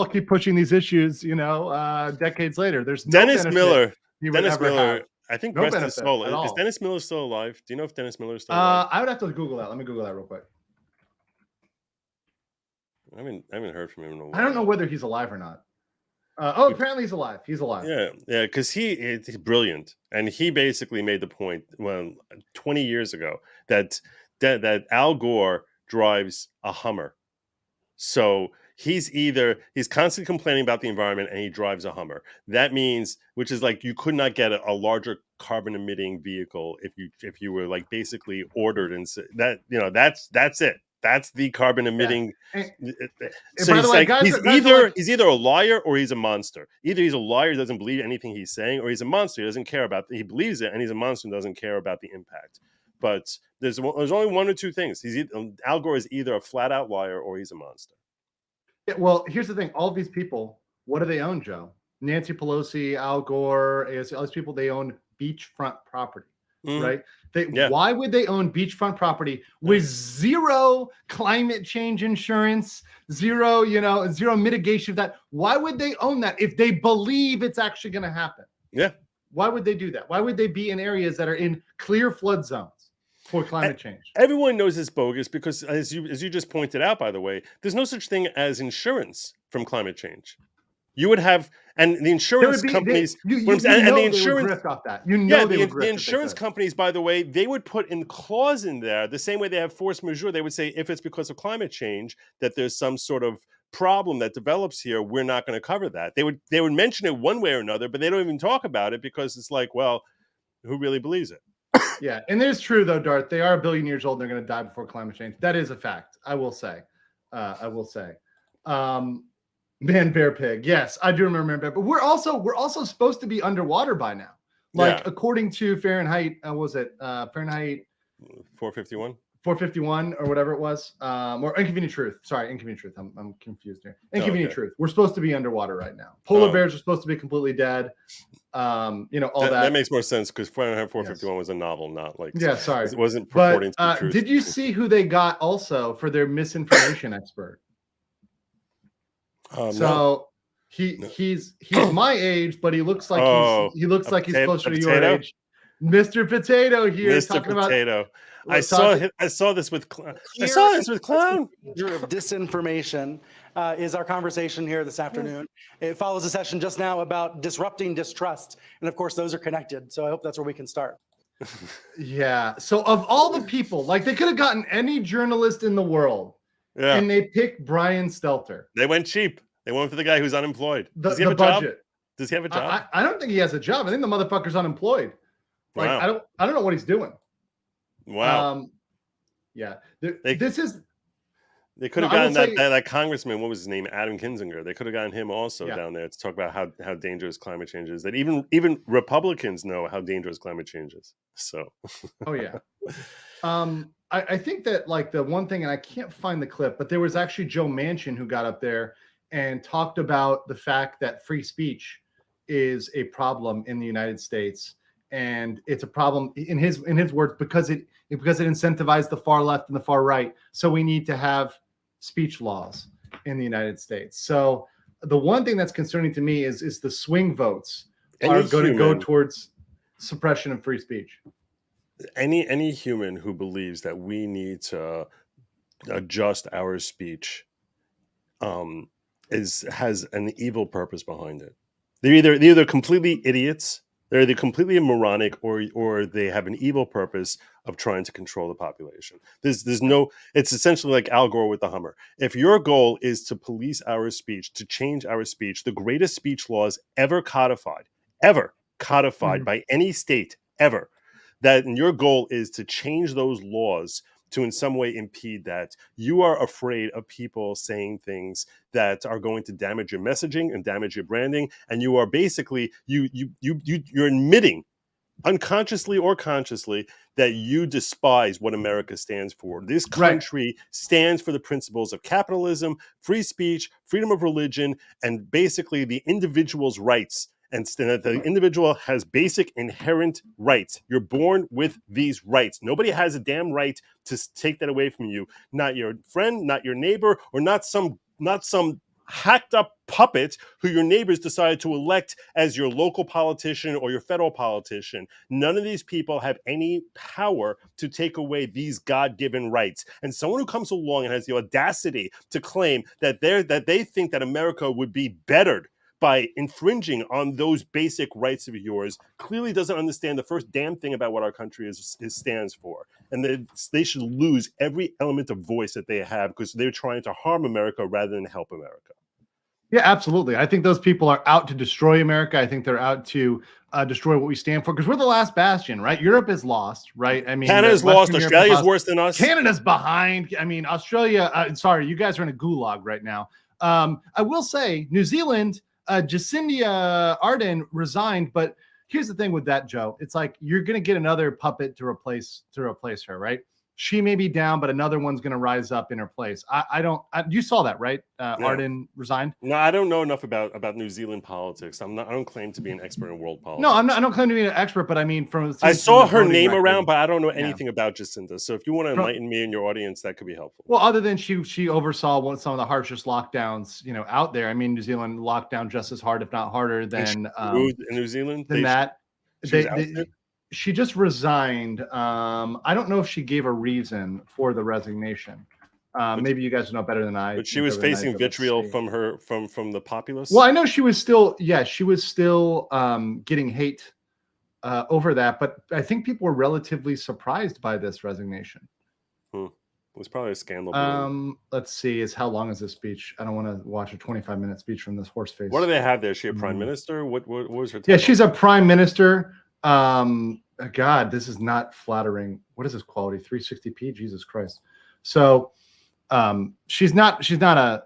keep pushing these issues, decades later. There's Dennis no Miller. Have. I think No rest his soul. Is Dennis Miller still alive? Do you know if Dennis Miller is still alive? I would have to Google that. Let me Google that real quick. I haven't heard from him in a while. I don't know whether he's alive or not. Apparently he's alive. He's alive. Yeah, because he's brilliant, and he basically made the point 20 years ago that Al Gore drives a Hummer. So he's constantly complaining about the environment, and he drives a Hummer. That means, which is like you could not get a larger carbon emitting vehicle if you were like basically ordered, and that that's it. That's the carbon emitting. Yeah. So he's either a liar or he's a monster. Either he's a liar, doesn't believe anything he's saying, or he's a monster, he doesn't care about it. He believes it, and he's a monster and doesn't care about the impact. But there's only one or two things. Al Gore is either a flat out liar or he's a monster. Yeah, well, here's the thing. All of these people, what do they own, Joe? Nancy Pelosi, Al Gore, all these people, they own beachfront property. Right? Why would they own beachfront property with zero climate change insurance, zero mitigation of that? Why would they own that if they believe it's actually going to happen? Yeah. Why would they do that? Why would they be in areas that are in clear flood zones for climate change? Everyone knows it's bogus because, as you just pointed out, by the way, there's no such thing as insurance from climate change. You would have, and the insurance companies, the insurance companies, by the way, they would put in clause in there the same way they have force majeure. They would say if it's because of climate change that there's some sort of problem that develops here, we're not going to cover that. They would mention it one way or another, but they don't even talk about it because it's like, well, who really believes it? Yeah, and it is true though, Darth. They are 1 billion years old. And they're going to die before climate change. That is a fact. I will say. Man, Bear Pig. Yes, I do remember Bear. But we're also supposed to be underwater by now. According to Fahrenheit, Fahrenheit 451? 451 or whatever it was. Or Inconvenient Truth. Sorry, Inconvenient Truth. I'm confused here. Inconvenient Truth. We're supposed to be underwater right now. Polar bears are supposed to be completely dead. All that. That makes more sense because Fahrenheit 451 was a novel, not like... Yeah, sorry. It wasn't purporting to be truth. Did you see who they got also for their misinformation expert? He's my age, but he looks like he's closer to your age. Mr. Potato here, talking about. I saw this with Clown. Year of disinformation is our conversation here this afternoon. It follows a session just now about disrupting distrust. And of course, those are connected. So I hope that's where we can start. Yeah. So of all the people, like they could have gotten any journalist in the world, and they picked Brian Stelter. They went cheap. They went for the guy who's unemployed. Does he The have a job? budget. Does he have a job? I don't think he has a job. I think the motherfucker's unemployed. Like Wow. I don't know what he's doing. Wow. Yeah. They could have gotten that congressman. What was his name? Adam Kinzinger. They could have gotten him also down there to talk about how dangerous climate change is. That even Republicans know how dangerous climate change is. So. Oh yeah. I think that like the one thing, and I can't find the clip, but there was actually Joe Manchin who got up there and talked about the fact that free speech is a problem in the United States, and it's a problem in his words because it incentivized the far left and the far right. So we need to have speech laws in the United States. So the one thing that's concerning to me is the swing votes are going to go towards suppression of free speech. Any human who believes that we need to adjust our speech has an evil purpose behind it. They're either completely idiots, they're either completely moronic, or they have an evil purpose of trying to control the population. It's essentially like Al Gore with the Hummer. If your goal is to police our speech, to change our speech, the greatest speech laws ever codified by any state ever, that your goal is to change those laws to in some way impede that, you are afraid of people saying things that are going to damage your messaging and damage your branding, and you are basically you're admitting, unconsciously or consciously, that you despise what America stands for. This country stands for the principles of capitalism, free speech, freedom of religion, and basically the individual's rights. And that the individual has basic inherent rights. You're born with these rights. Nobody has a damn right to take that away from you. Not your friend, not your neighbor, or not some hacked up puppet who your neighbors decided to elect as your local politician or your federal politician. None of these people have any power to take away these God-given rights. And someone who comes along and has the audacity to claim that they think that America would be bettered by infringing on those basic rights of yours, clearly doesn't understand the first damn thing about what our country stands for. And they should lose every element of voice that they have, because they're trying to harm America rather than help America. Yeah, absolutely. I think those people are out to destroy America. I think they're out to destroy what we stand for, because we're the last bastion, right? Europe is lost, right? I mean, Canada's lost. Australia's worse than us. Canada's behind. I mean, Australia, sorry, you guys are in a gulag right now. I will say New Zealand, Jacinda Ardern resigned, but here's the thing with that, Joe. It's like you're going to get another puppet to replace her, right? She may be down, but another one's going to rise up in her place. You saw that, right? Ardern resigned. No, I don't know enough about New Zealand politics. I don't claim to be an expert in world politics. No, I don't claim to be an expert, but I mean, I saw her name around, but I don't know anything about Jacinda. So if you want to enlighten me and your audience, that could be helpful. Well, other than she oversaw some of the harshest lockdowns, out there. I mean, New Zealand locked down just as hard, if not harder, than in New Zealand. She just resigned. I don't know if she gave a reason for the resignation. Maybe you guys know better than I. But she was facing vitriol from the populace. Well, I know she was still getting hate over that, but I think people were relatively surprised by this resignation. It was probably a scandal. Let's see. How long is this speech? I don't want to watch a 25-minute speech from this horse face. What do they have there? Is she a prime minister? What was her title? Yeah, she's a prime minister. God, this is not flattering. What is this quality? 360p? Jesus Christ. So she's not a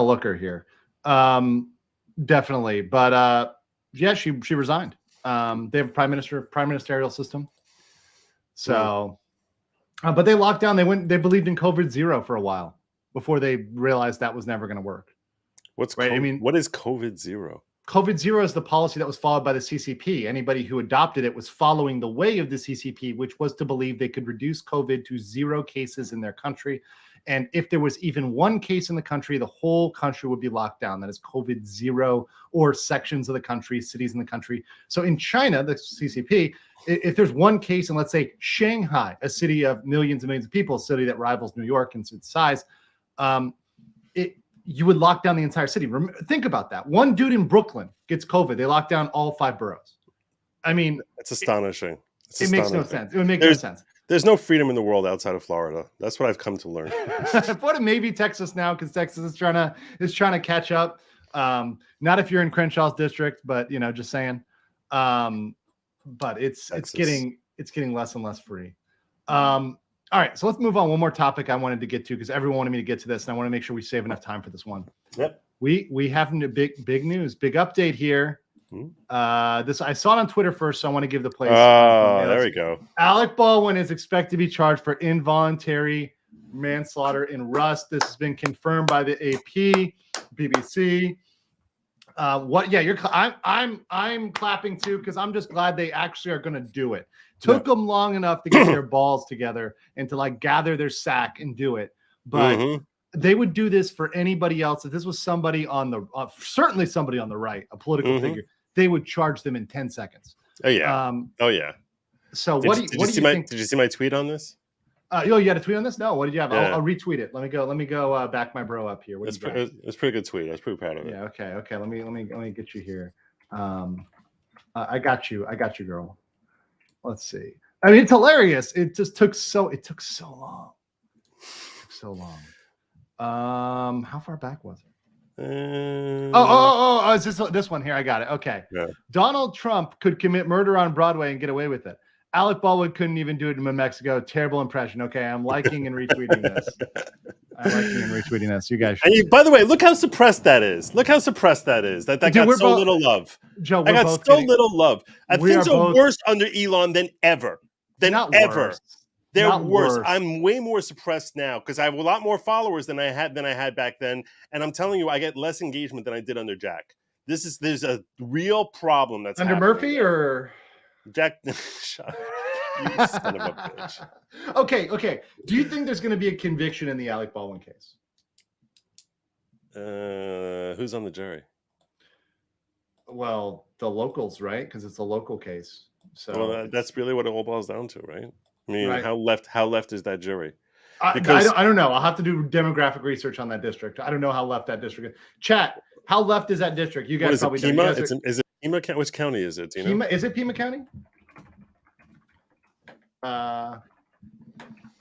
looker here. Definitely. But yeah, she resigned. They have a prime ministerial system. So but they locked down, they believed in COVID-0 for a while before they realized that was never going to work. What is COVID-0? COVID-0 is the policy that was followed by the CCP. Anybody who adopted it was following the way of the CCP, which was to believe they could reduce COVID to 0 cases in their country. And if there was even 1 case in the country, the whole country would be locked down. That is COVID-0, or sections of the country, cities in the country. So in China, the CCP, if there's 1 case in, let's say, Shanghai, a city of millions and millions of people, a city that rivals New York in its size, you would lock down the entire city. Think about that. One dude in Brooklyn gets COVID. They lock down all 5 boroughs. I mean, it's astonishing. It makes no sense. It would make no sense. There's no freedom in the world outside of Florida. That's what I've come to learn. What maybe Texas now, because Texas is trying to catch up. Not if you're in Crenshaw's district, but just saying. But it's getting less and less free. All right, so let's move on. One more topic I wanted to get to because everyone wanted me to get to this, and I want to make sure we save enough time for this one. Yep. We have big news, big update here. This I saw it on Twitter first, so I want to give the place. There we go. Alec Baldwin is expected to be charged for involuntary manslaughter in Rust. This has been confirmed by the AP, BBC. I'm clapping too because I'm just glad they actually are going to do it. Took them long enough to get their balls together and to gather their sack and do it, but they would do this for anybody else. If this was somebody on the certainly somebody on the right, a political figure, they would charge them in 10 seconds. Oh yeah. So did you see my tweet on this? You had a tweet on this? No. What did you have? I'll retweet it. Let me go back my bro up here. It's a pretty good tweet. I was pretty proud of it. Yeah. Okay. Let me get you here. I got you, girl. Let's see. I mean, it's hilarious. It took so long. How far back was it? It's this one here. I got it. Okay. Yeah. Donald Trump could commit murder on Broadway and get away with it. Alec Baldwin couldn't even do it in Mexico. Terrible impression. Okay, I'm liking and retweeting this. You guys should. By the way, look how suppressed that is. That got so little love. Joe, I got so little love. Things are worse under Elon than ever. Worse. They're worse. I'm way more suppressed now because I have a lot more followers than I had back then. And I'm telling you, I get less engagement than I did under Jack. There's a real problem that's under Murphy or Jack. Shut up. You son of a bitch. Okay. Do you think there's going to be a conviction in the Alec Baldwin case? Who's on the jury? Well, the locals, right? Because it's a local case. So that's really what it all boils down to, right? I mean, right. How left is that jury? I don't know. I'll have to do demographic research on that district. I don't know how left that district is. Chat, how left is that district? You guys probably know. Is it Pima? Which county is it? Do you know? Is it Pima County?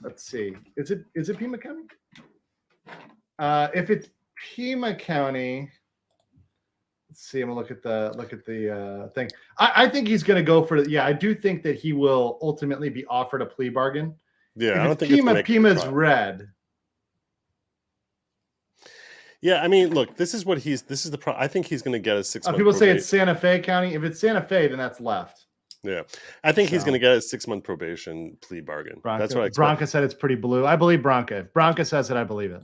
Let's see. Is it Pima County? If it's Pima County, let's see. I'm gonna look at the thing. I think he's gonna go for. Yeah, I do think that he will ultimately be offered a plea bargain. Yeah, I don't think Pima's red. Yeah, I mean, look, this is the problem. I think he's going to get a 6-month. People say it's Santa Fe County. If it's Santa Fe, then that's left. Yeah, I think he's going to get a 6-month probation plea bargain. That's what I expect. Bronca said it's pretty blue. I believe Bronca. If Bronca says it, I believe it.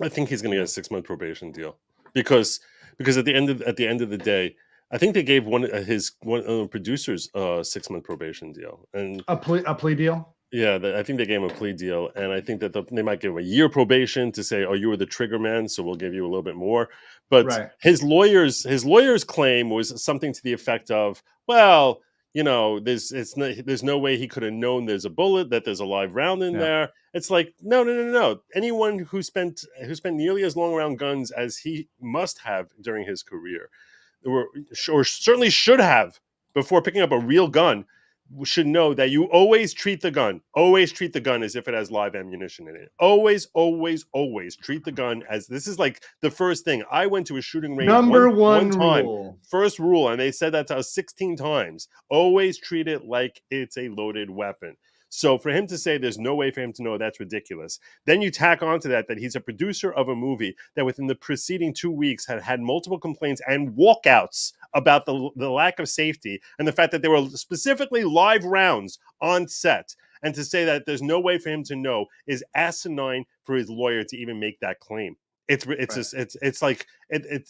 I think he's going to get a 6-month probation deal because at the end of the day, I think they gave one of the producers a 6-month probation deal and a plea deal. Yeah, I think they gave him a plea deal, and I think that they might give him a year probation to say, "Oh, you were the trigger man, so we'll give you a little bit more." But his lawyer's claim was something to the effect of, "Well, there's no way he could have known there's a bullet, that there's a live round in there." It's like, no. Anyone who spent nearly as long around guns as he must have during his career, or certainly should have before picking up a real gun, should know that you always treat the gun as if it has live ammunition in it. Always treat the gun as this is like the first thing. I went to a shooting range one time, rule. First rule, and they said that to us 16 times. Always treat it like it's a loaded weapon. So for him to say there's no way for him to know, that's ridiculous. Then you tack onto that he's a producer of a movie that within the preceding 2 weeks had multiple complaints and walkouts about the lack of safety and the fact that there were specifically live rounds on set. And to say that there's no way for him to know is asinine for his lawyer to even make that claim. It's like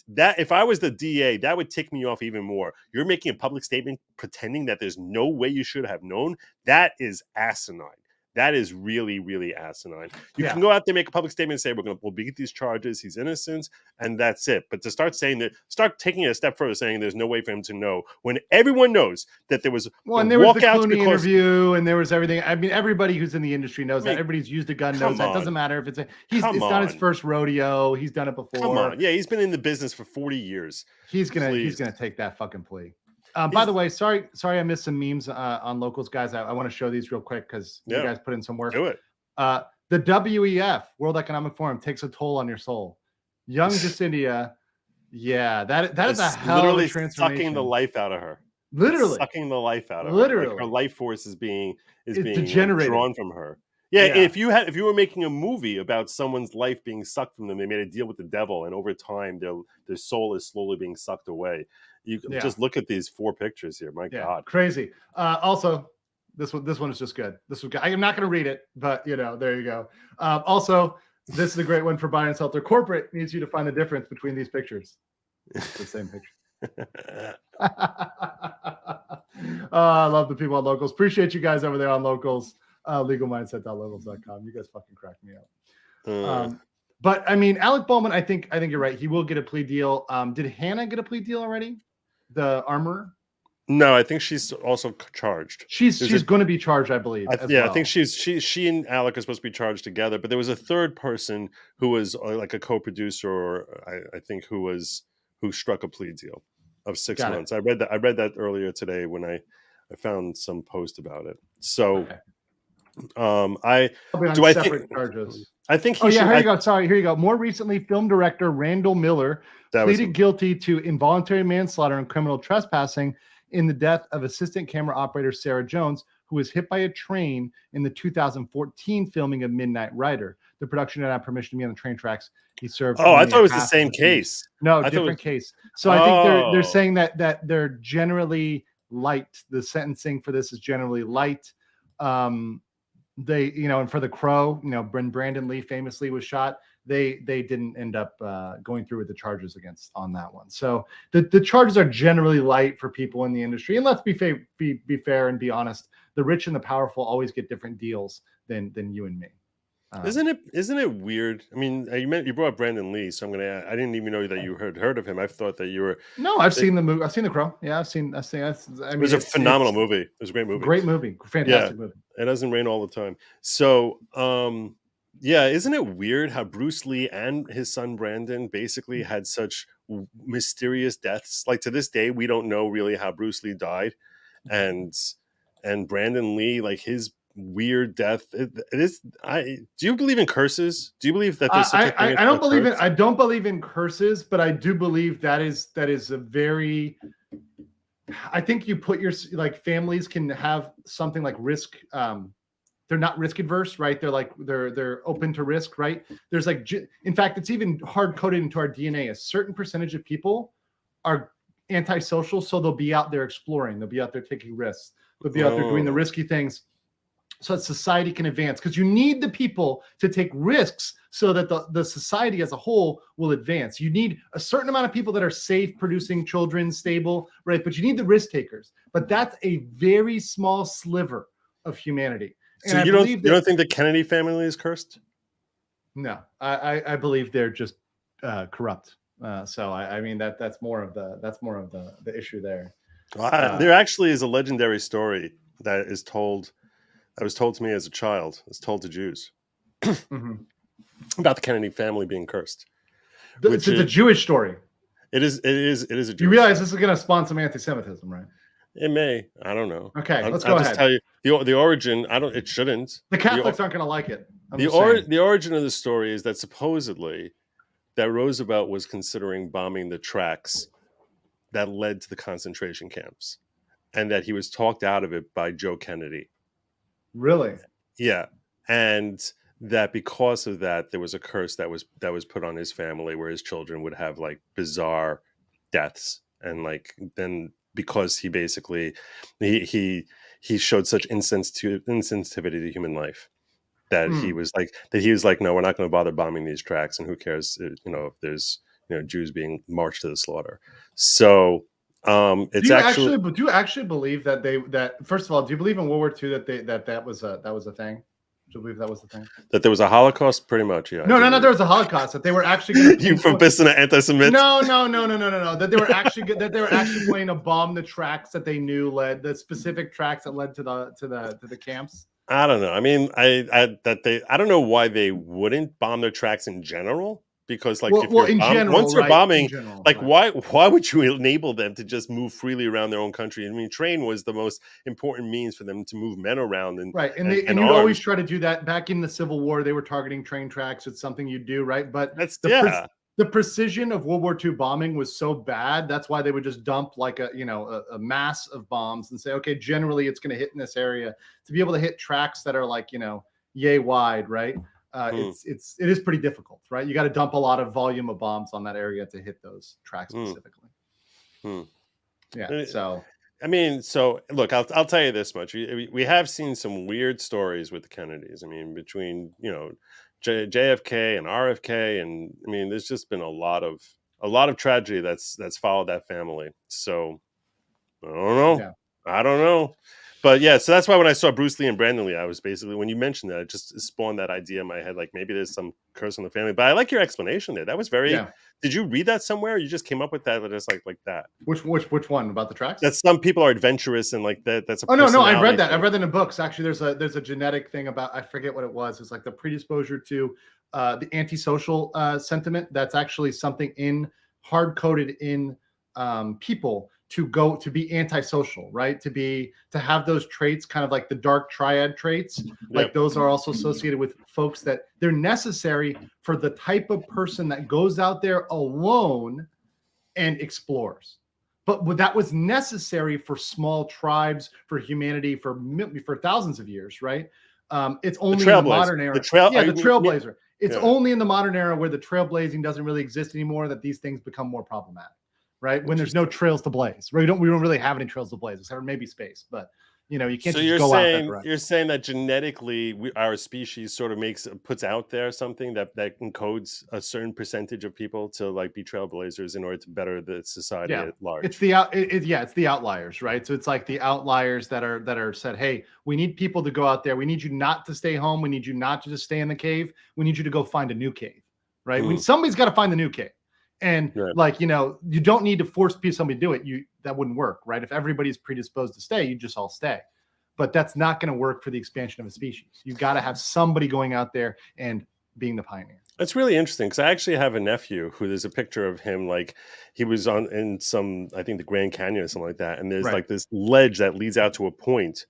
that. If I was the DA, that would tick me off even more. You're making a public statement pretending that there's no way you should have known. That is asinine. That is really, really asinine. You can go out there, make a public statement, and say we'll beat these charges. He's innocent, and that's it. But to start taking it a step further, saying there's no way for him to know when everyone knows that there was and there was the Clooney interview, and there was everything. I mean, everybody who's in the industry knows that. Everybody's used a gun knows that. It doesn't matter if it's it's not his first rodeo. He's done it before. Come on, yeah, he's been in the business for 40 years. He's gonna take that fucking plea. By the way, sorry, I missed some memes on Locals, guys. I want to show these real quick because you guys put in some work. Do it. The WEF, World Economic Forum, takes a toll on your soul. Young Jacindia, that is a hell of a transformation. Sucking the life out of her. Literally sucking the life out of her. Literally, like her life force is being degenerated, drawn from her. Yeah, if you were making a movie about someone's life being sucked from them, they made a deal with the devil, and over time, their soul is slowly being sucked away. You just look at these 4 pictures here. My God, crazy. Also, this one is just good. This was good. I am not going to read it, but there you go. Also, this is a great one for buy and sell. Their corporate needs you to find the difference between these pictures. It's the same picture. I love the people on Locals. Appreciate you guys over there on Locals. Legalmindset.locals.com. You guys fucking crack me up. But I mean, Alec Baldwin, I think you're right. He will get a plea deal. Did Hannah get a plea deal already? The armorer? No, I think she's also charged. She's going to be charged, I believe. I think she and Alec are supposed to be charged together. But there was a third person who was like a co-producer, or I think who struck a plea deal of 6 months. I read that earlier today when I found some post about it. So, I think. Here you go. Sorry, here you go. More recently, film director Randall Miller pleaded guilty to involuntary manslaughter and criminal trespassing in the death of assistant camera operator Sarah Jones, who was hit by a train in the 2014 filming of Midnight Rider. The production didn't have permission to be on the train tracks. He served. Oh, I thought it was the same case. No, different case. So I think they're saying that they're generally light. The sentencing for this is generally light. They, and for The Crow, when Brandon Lee famously was shot, they didn't end up going through with the charges on that one. So the charges are generally light for people in the industry. And let's be fair and be honest. The rich and the powerful always get different deals than you and me. Isn't it weird? I mean, you brought up Brandon Lee, so I didn't even know that you heard of him. I thought that you were. No, I've seen the movie. I've seen The Crow. Yeah, I've seen. I mean, it was a phenomenal movie. It was a great movie. Great movie. Fantastic movie. It doesn't rain all the time. So, isn't it weird how Bruce Lee and his son Brandon basically had such mysterious deaths? Like, to this day, we don't know really how Bruce Lee died, and Brandon Lee, like his weird death. Do you believe in curses? Do you believe that there's such a thing? I don't believe in curses, but I do believe that is a very. I think you put families can have something like risk. They're not risk adverse, right? They're open to risk, right? There's in fact, it's even hard coded into our DNA. A certain percentage of people are antisocial, so they'll be out there exploring. They'll be out there taking risks. They'll be out there doing the risky things, so that society can advance. Because you need the people to take risks so that the society as a whole will advance. You need a certain amount of people that are safe, producing children, stable, right? But you need the risk takers. But that's a very small sliver of humanity. So you don't think the Kennedy family is cursed? No, I believe they're just corrupt. So I mean that's more of the issue there. There actually is a legendary story that was told to me as a child. It's told to Jews about the Kennedy family being cursed. It's a Jewish story. It is a Jewish. You realize this is going to spawn some anti-Semitism, right? It may. I don't know. Okay, let's go ahead. Just tell you the origin. It shouldn't. The Catholics aren't going to like it. The origin of the story is that supposedly that Roosevelt was considering bombing the tracks that led to the concentration camps, and that he was talked out of it by Joe Kennedy. Really? Yeah, and that because of that, there was a curse that was put on his family, where his children would have bizarre deaths, and then. Because he basically he showed such insensitivity to human life that he was like, no, we're not going to bother bombing these tracks, and who cares, if there's Jews being marched to the slaughter. So it's do you actually believe that first of all, do you believe in World War II that was a thing? Do you believe that was the thing? That there was a Holocaust, pretty much. Yeah. No, there was a Holocaust. That they were actually going to. You from pissing an anti-Semitic? No. That they were actually planning to bomb the tracks that they knew led the specific tracks that led to the camps. I don't know. I mean, I don't know why they wouldn't bomb their tracks in general. Because like once you're bombing, why would you enable them to just move freely around their own country? I mean, train was the most important means for them to move men around and you'd always try to do that. Back in the Civil War, they were targeting train tracks. It's something you do, right? But the precision of World War II bombing was so bad. That's why they would just dump like a mass of bombs and say, okay, generally it's going to hit in this area. To be able to hit tracks that are like yay wide, right? It is pretty difficult, right? You got to dump a lot of volume of bombs on that area to hit those tracks specifically. Yeah. So, I mean, look, I'll tell you this much: we have seen some weird stories with the Kennedys. I mean, between JFK and RFK, and I mean, there's just been a lot of tragedy that's followed that family. So, I don't know. Yeah. I don't know. But yeah, so that's why when I saw Bruce Lee and Brandon Lee, I was basically, when you mentioned that, it just spawned that idea in my head, like maybe there's some curse on the family. But I like your explanation there. That was very. Yeah. Did you read that somewhere? Or you just came up with that, just like that. Which one about the tracks? That some people are adventurous and like that. That's a. Oh no, I read that. I read that in books. Actually, there's a genetic thing about, I forget what it was. It's like the predisposure to the antisocial sentiment. That's actually something hard coded in people. To be antisocial, right? To have those traits, kind of like the dark triad traits, like those are also associated with folks that they're necessary for the type of person that goes out there alone and explores. But that was necessary for small tribes, for humanity, for thousands of years, right? It's only in the modern era. The trailblazer. It's only in the modern era where the trailblazing doesn't really exist anymore that these things become more problematic. Right, when there's no trails to blaze, right? We don't really have any trails to blaze, except for maybe space. But you can't just go out that direction. You're saying that genetically, our species sort of puts out there something that encodes a certain percentage of people to like be trailblazers in order to better the society at large. It's the outliers, right? So it's like the outliers that are said, hey, we need people to go out there. We need you not to stay home. We need you not to just stay in the cave. We need you to go find a new cave, right? Somebody's got to find the new cave. And you don't need to force somebody to do it. That wouldn't work, right? If everybody's predisposed to stay, you just all stay. But that's not going to work for the expansion of a species. You've got to have somebody going out there and being the pioneer. That's really interesting because I actually have a nephew who there's a picture of him, like he was in some, I think the Grand Canyon or something like that. And there's like this ledge that leads out to a point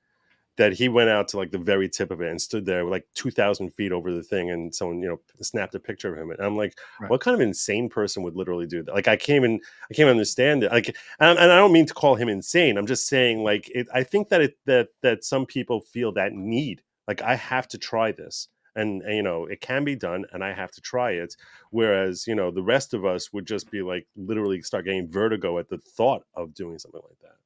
that he went out to like the very tip of it and stood there like 2,000 feet over the thing. And someone, snapped a picture of him. And I'm like, what kind of insane person would literally do that? Like I can't understand it. Like, and I don't mean to call him insane. I'm just saying like, I think that some people feel that need, like I have to try this. And it can be done and I have to try it. Whereas, the rest of us would just be like, literally start getting vertigo at the thought of doing something like that.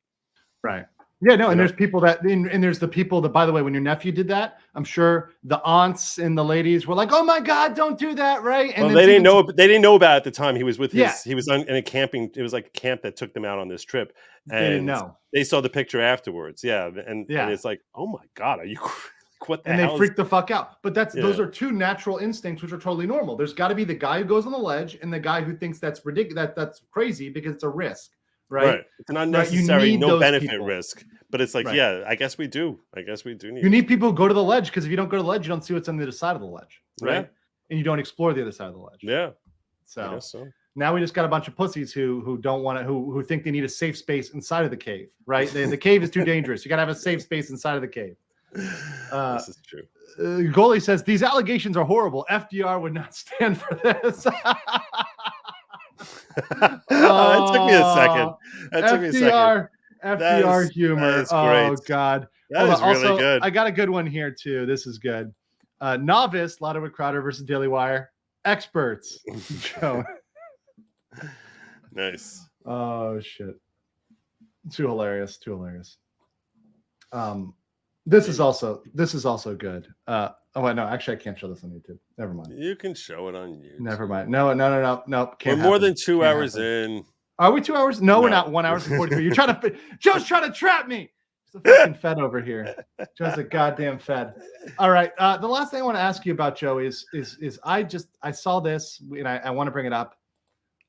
Right. Yeah, no, and there's people and there's the people that, by the way, when your nephew did that, I'm sure the aunts and the ladies were like, "Oh my God, don't do that!" Right? And they didn't know. They didn't know about it at the time. He was with his. He was in a camping. It was like a camp that took them out on this trip, and they didn't know. They saw the picture afterwards. Yeah, and it's like, "Oh my God, are you?" What the hell? And they freak the fuck out. But those are two natural instincts which are totally normal. There's got to be the guy who goes on the ledge and the guy who thinks that's ridiculous. That's crazy because it's a risk. Right. It's an unnecessary, no benefit risk. But it's like, I guess we do. I guess we do need. You need people who go to the ledge because if you don't go to the ledge, you don't see what's on the other side of the ledge, right? Yeah. And you don't explore the other side of the ledge. Yeah. So now we just got a bunch of pussies who don't want to, who think they need a safe space inside of the cave, right? The cave is too dangerous. You got to have a safe space inside of the cave. This is true. Goalie says these allegations are horrible. FDR would not stand for this. That took me a second. FDR humor. Oh God, that is really good. I got a good one here too. This is good. Novice, Lawgic Crowder versus Daily Wire. Experts. Nice. Oh shit. Too hilarious. This is also good. Oh wait, no, actually I can't show this on YouTube. Never mind. You can show it on YouTube. Never mind. No. We're more than 2 hours in. Are we 2 hours? No, we're not. 1 hour and 43. Joe's trying to trap me. It's a fucking Fed over here. Just a goddamn Fed. All right. The last thing I want to ask you about, Joe, is I saw this and I want to bring it up.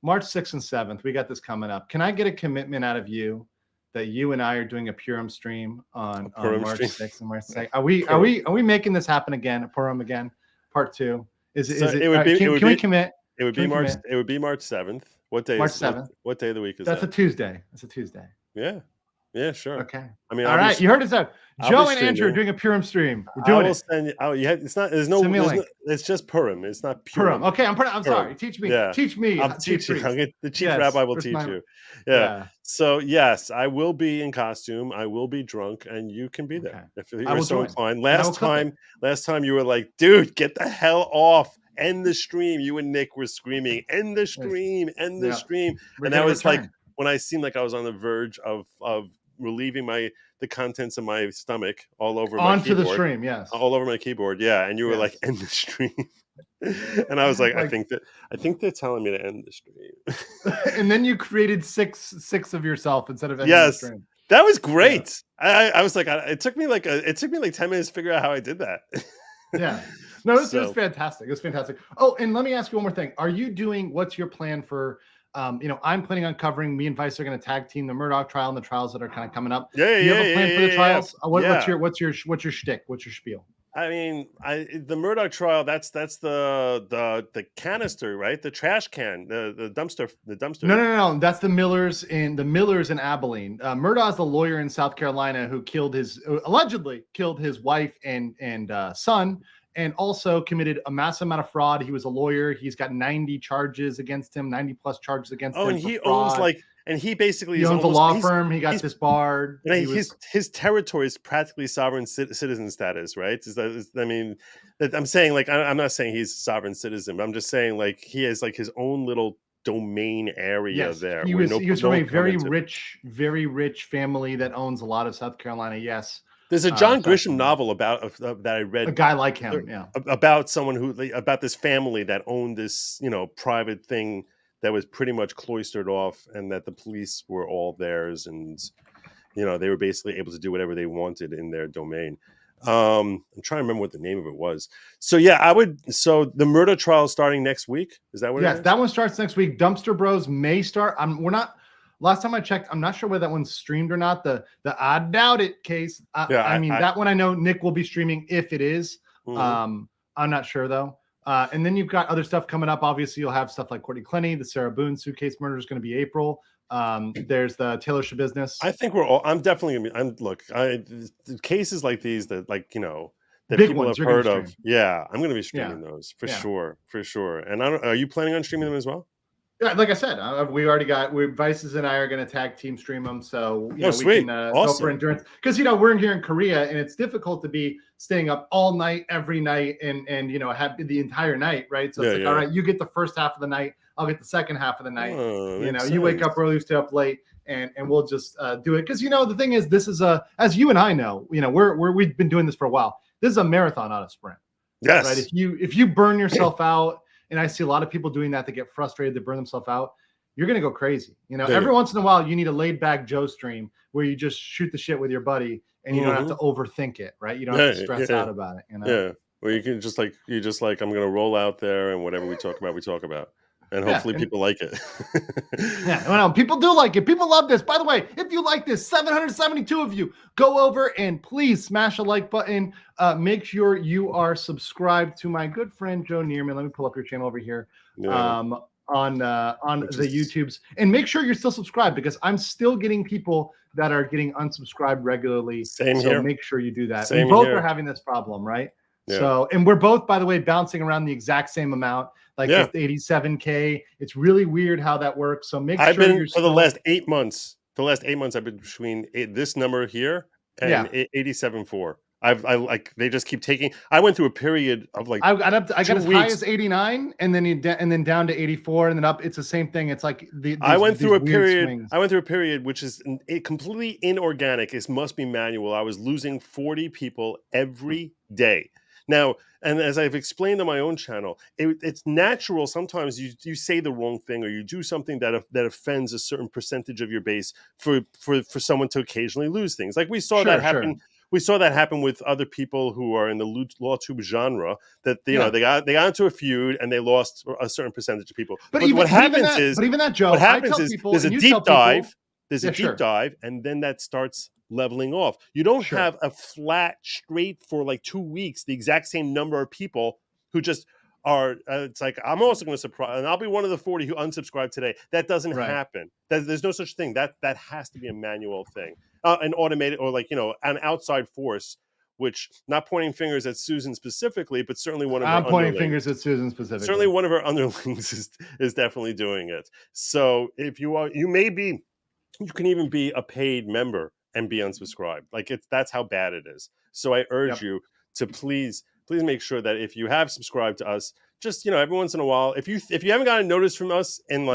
March 6th and 7th, we got this coming up. Can I get a commitment out of you that you and I are doing a Purim stream on March 6th and March 7th? Are we making this happen again? A Purim again, part 2? Can we commit? It would be March. It would be March 7th. What day? March 7th. What day of the week is that? That's a Tuesday. It's a Tuesday. Yeah, sure. Okay. I mean, all right. You heard it out. Joe and Andrew are doing a Purim stream. We're doing it. It's not. There's no. It's just Purim. It's not Purim. Okay. I'm sorry. Teach me. Yeah. Teach me. I'll teach you. The chief rabbi will teach you. Yeah. So yes, I will be in costume. I will be drunk, and you can be there if you're so inclined. Last time you were like, dude, get the hell off. End the stream. You and Nick were screaming, end the stream, end the stream. And that was like when I seemed like I was on the verge of relieving the contents of my stomach all over my keyboard. Onto the stream, yes. All over my keyboard, yeah. And you were like, end the stream. And I was like, I think they're telling me to end the stream. And then you created six of yourself instead of ending the stream. That was great. Yeah. I was like, it took me like 10 minutes to figure out how I did that. Yeah. No, it was fantastic. It was fantastic. Oh, and let me ask you one more thing. Are you doing, what's your plan for, I'm planning on covering, me and Vice are going to tag team the Murdoch trial and the trials that are kind of coming up. Do you have a plan for the trials? What's your shtick? What's your spiel? I mean, the Murdoch trial, that's the canister, right? The trash can, the dumpster. No. That's the Millers in Abilene. Murdoch's the lawyer in South Carolina who allegedly killed his wife and son, and also committed a massive amount of fraud. He was a lawyer. He's got 90 charges against him, 90 plus charges against him. Oh, and he owns he basically owns a law firm. He got disbarred. His territory is practically sovereign citizen status, right? I'm saying I'm not saying he's a sovereign citizen, but I'm just saying he has his own little domain area there. He was from a very rich family that owns a lot of South Carolina. Yes. There's a John Grisham novel that I read. A guy like him, about someone about this family that owned this, private thing that was pretty much cloistered off, and that the police were all theirs, and they were basically able to do whatever they wanted in their domain. I'm trying to remember what the name of it was. So yeah, So the murder trial is starting next week. Is that what? Yes, that one starts next week. Dumpster Bros may start. We're not. Last time I checked, I'm not sure whether that one's streamed or not. The I doubt it case. That one I know Nick will be streaming if it is. Mm-hmm. I'm not sure though. And then you've got other stuff coming up. Obviously, you'll have stuff like Courtney Clenny, the Sarah Boone suitcase murder is going to be April. There's the Taylor Shabusiness. I think I'm definitely going to be. Cases like these that that big people ones, have heard of. Yeah, I'm going to be streaming those for sure. And are you planning on streaming them as well? Yeah, like I said, we already got. Vices and I are going to tag team stream them, so we can awesome. go for endurance. Because we're here in Korea, and it's difficult to be staying up all night, every night, and have the entire night, right? So it's all right, you get the first half of the night, I'll get the second half of the night. You wake up early, stay up late, and we'll just do it. Because the thing is, this is as you and I know, we've been doing this for a while. This is a marathon, not a sprint. Yes. Right. If you burn yourself out. And I see a lot of people doing that. They get frustrated. They burn themselves out. You're going to go crazy. Every once in a while, you need a laid back Joe stream where you just shoot the shit with your buddy and you don't have to overthink it, right? You don't have to stress out about it. Yeah. Well, you can just I'm going to roll out there and whatever we talk about. And hopefully people like it. People do like it. People love this. By the way, if you like this, 772 of you, go over and please smash a like button. Make sure you are subscribed to my good friend Joe Neerman. Let me pull up your channel over here on the YouTubes. And make sure you're still subscribed because I'm still getting people that are getting unsubscribed regularly. Same here. Make sure you do that. We both are having this problem, right? Yeah. So, and we're both, by the way, bouncing around the exact same amount, it's 87K. It's really weird how that works. So make sure you're for the last 8 months. The last 8 months, I've been between this number here and 87.4. They just keep taking. I went through a period of I got as high as 89, and then down to 84, and then up. It's the same thing. It's like I went through a period. Swings. I went through a period which is completely inorganic. It must be manual. I was losing 40 people every day. Now, and as I've explained on my own channel, it's natural. Sometimes you say the wrong thing or you do something that offends a certain percentage of your base for someone to occasionally lose things. Like we saw that happen. Sure. We saw that happen with other people who are in the LawTube genre. That they got into a feud and they lost a certain percentage of people. But what happens is, Joe, what happens is there's a deep dive. There's a deep dive, and then that starts leveling off. You don't have a flat straight for like 2 weeks, the exact same number of people who just are. It's like, I'm also going to surprise, and I'll be one of the 40 who unsubscribe today. That doesn't happen. There's no such thing. That has to be a manual thing, an automated or like, an outside force. Which, not pointing fingers at Susan specifically, but certainly one of her underlings. I'm pointing fingers at Susan specifically. Certainly one of her underlings is definitely doing it. So if you are, you can even be a paid member and be unsubscribed. Like that's how bad it is. So I urge you to please make sure that if you have subscribed to us, just every once in a while, if you haven't gotten a notice from us in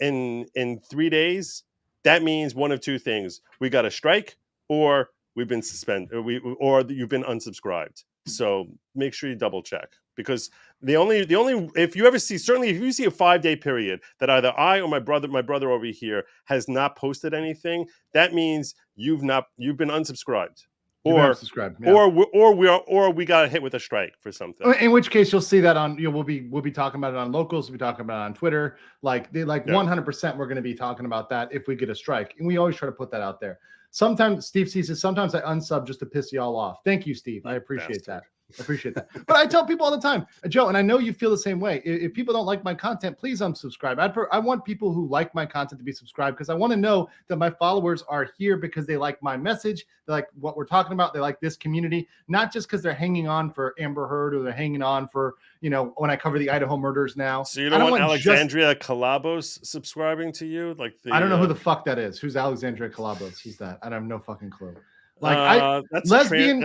3 days, that means one of two things: we got a strike, or we've been suspended, or you've been unsubscribed. So make sure you double check, because the only if you see a 5-day period that either I or my brother over here has not posted anything, that means you've been unsubscribed. Or we got hit with a strike for something. In which case, you'll see that on we'll be talking about it on Locals. We'll be talking about it on Twitter. 100% we're going to be talking about that if we get a strike, and we always try to put that out there. Sometimes Steve says sometimes I unsub just to piss y'all off. Thank you, Steve. I appreciate that. But I tell people all the time, Joe, and I know you feel the same way. If people don't like my content, please unsubscribe. I want people who like my content to be subscribed, because I want to know that my followers are here because they like my message, they like what we're talking about, they like this community, not just because they're hanging on for Amber Heard or they're hanging on for when I cover the Idaho murders now. So you don't want Alexandria Calabos subscribing to you? I don't know who the fuck that is. Who's Alexandria Calabos? Who's that? I have no fucking clue. Lesbian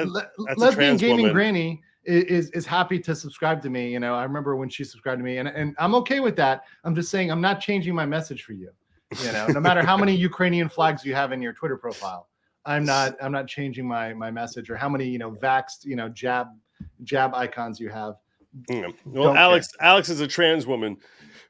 gaming woman. Granny is happy to subscribe to me. I remember when she subscribed to me, and I'm okay with that. I'm just saying I'm not changing my message for you. No matter how many Ukrainian flags you have in your Twitter profile, I'm not changing my message, or how many vaxxed jab icons you have. Well, Alex is a trans woman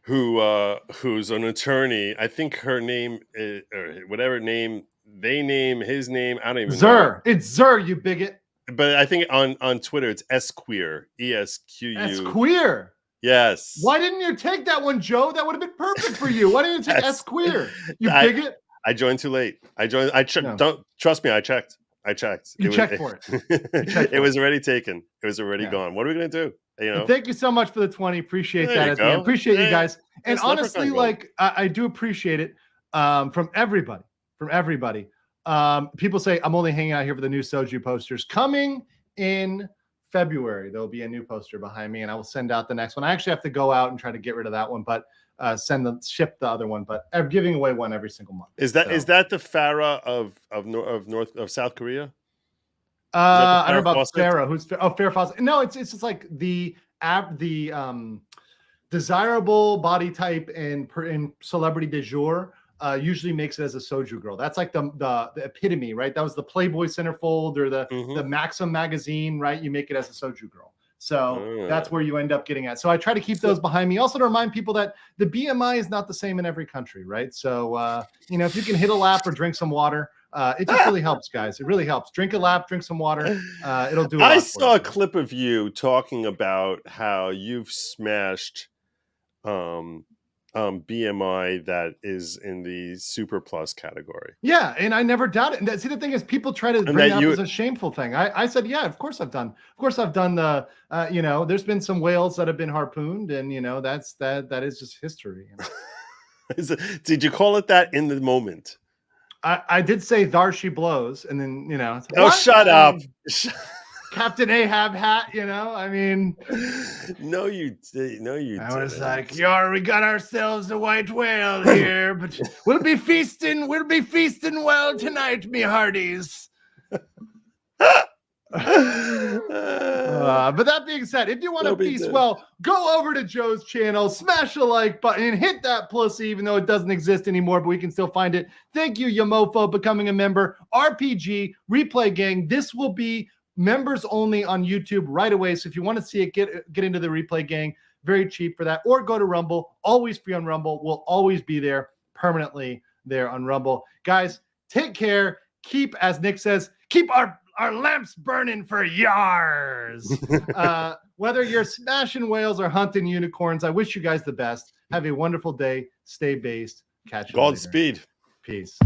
who's an attorney. I think her name is, or whatever name they name his name, I don't even know. It's Zur, you bigot. But I think on Twitter it's S-Queer. ESQU. S-Queer. Yes. Why didn't you take that one, Joe? That would have been perfect for you. Why didn't you take S-Queer? You bigot. I joined too late. Don't trust me. I checked. You checked for it. It was already taken. It was already gone. What are we gonna do? Thank you so much for the 20. Appreciate that. At the end. Appreciate you guys. And honestly, I do appreciate it from everybody. People say I'm only hanging out here for the new Soju posters. Coming in February, there'll be a new poster behind me, and I will send out the next one. I actually have to go out and try to get rid of that one, but ship the other one. But I'm giving away one every single month. Is that the Farah of South Korea? I don't know about Farah. Farah Fawcett. No, it's just like the desirable body type and celebrity du jour. Usually makes it as a Soju girl. That's like the epitome, right? That was the Playboy centerfold or the Maxim magazine, right? You make it as a Soju girl. So that's where you end up getting at. So I try to keep those behind me. Also to remind people that the BMI is not the same in every country, right? So, if you can hit a lap or drink some water, it just really helps, guys. It really helps. Drink a lap, drink some water. It'll do a lot. I saw a clip of you talking about how you've smashed BMI that is in the super plus category. Yeah, and I never doubt it. And see, the thing is, people try to bring it up as a shameful thing. I said, yeah, of course I've done the there's been some whales that have been harpooned, and that is just history. Did you call it that in the moment? I did say "Thar she blows," and then shut up. Captain Ahab hat, I mean, no, you didn't. I was like, we got ourselves a white whale here, but we'll be feasting well tonight, me hearties. But that being said, if you want to feast well, go over to Joe's channel, smash the like button, and hit that pussy, even though it doesn't exist anymore, but we can still find it. Thank you, Yamofo, becoming a member. RPG, Replay Gang, this will be members only on YouTube right away. So if you want to see it, get into the replay gang. Very cheap for that. Or go to Rumble. Always free on Rumble. We'll always be there permanently there on Rumble. Guys, take care. Keep, as Nick says, keep our lamps burning for yars. Whether you're smashing whales or hunting unicorns, I wish you guys the best. Have a wonderful day. Stay based. Catch you later. Godspeed. Peace.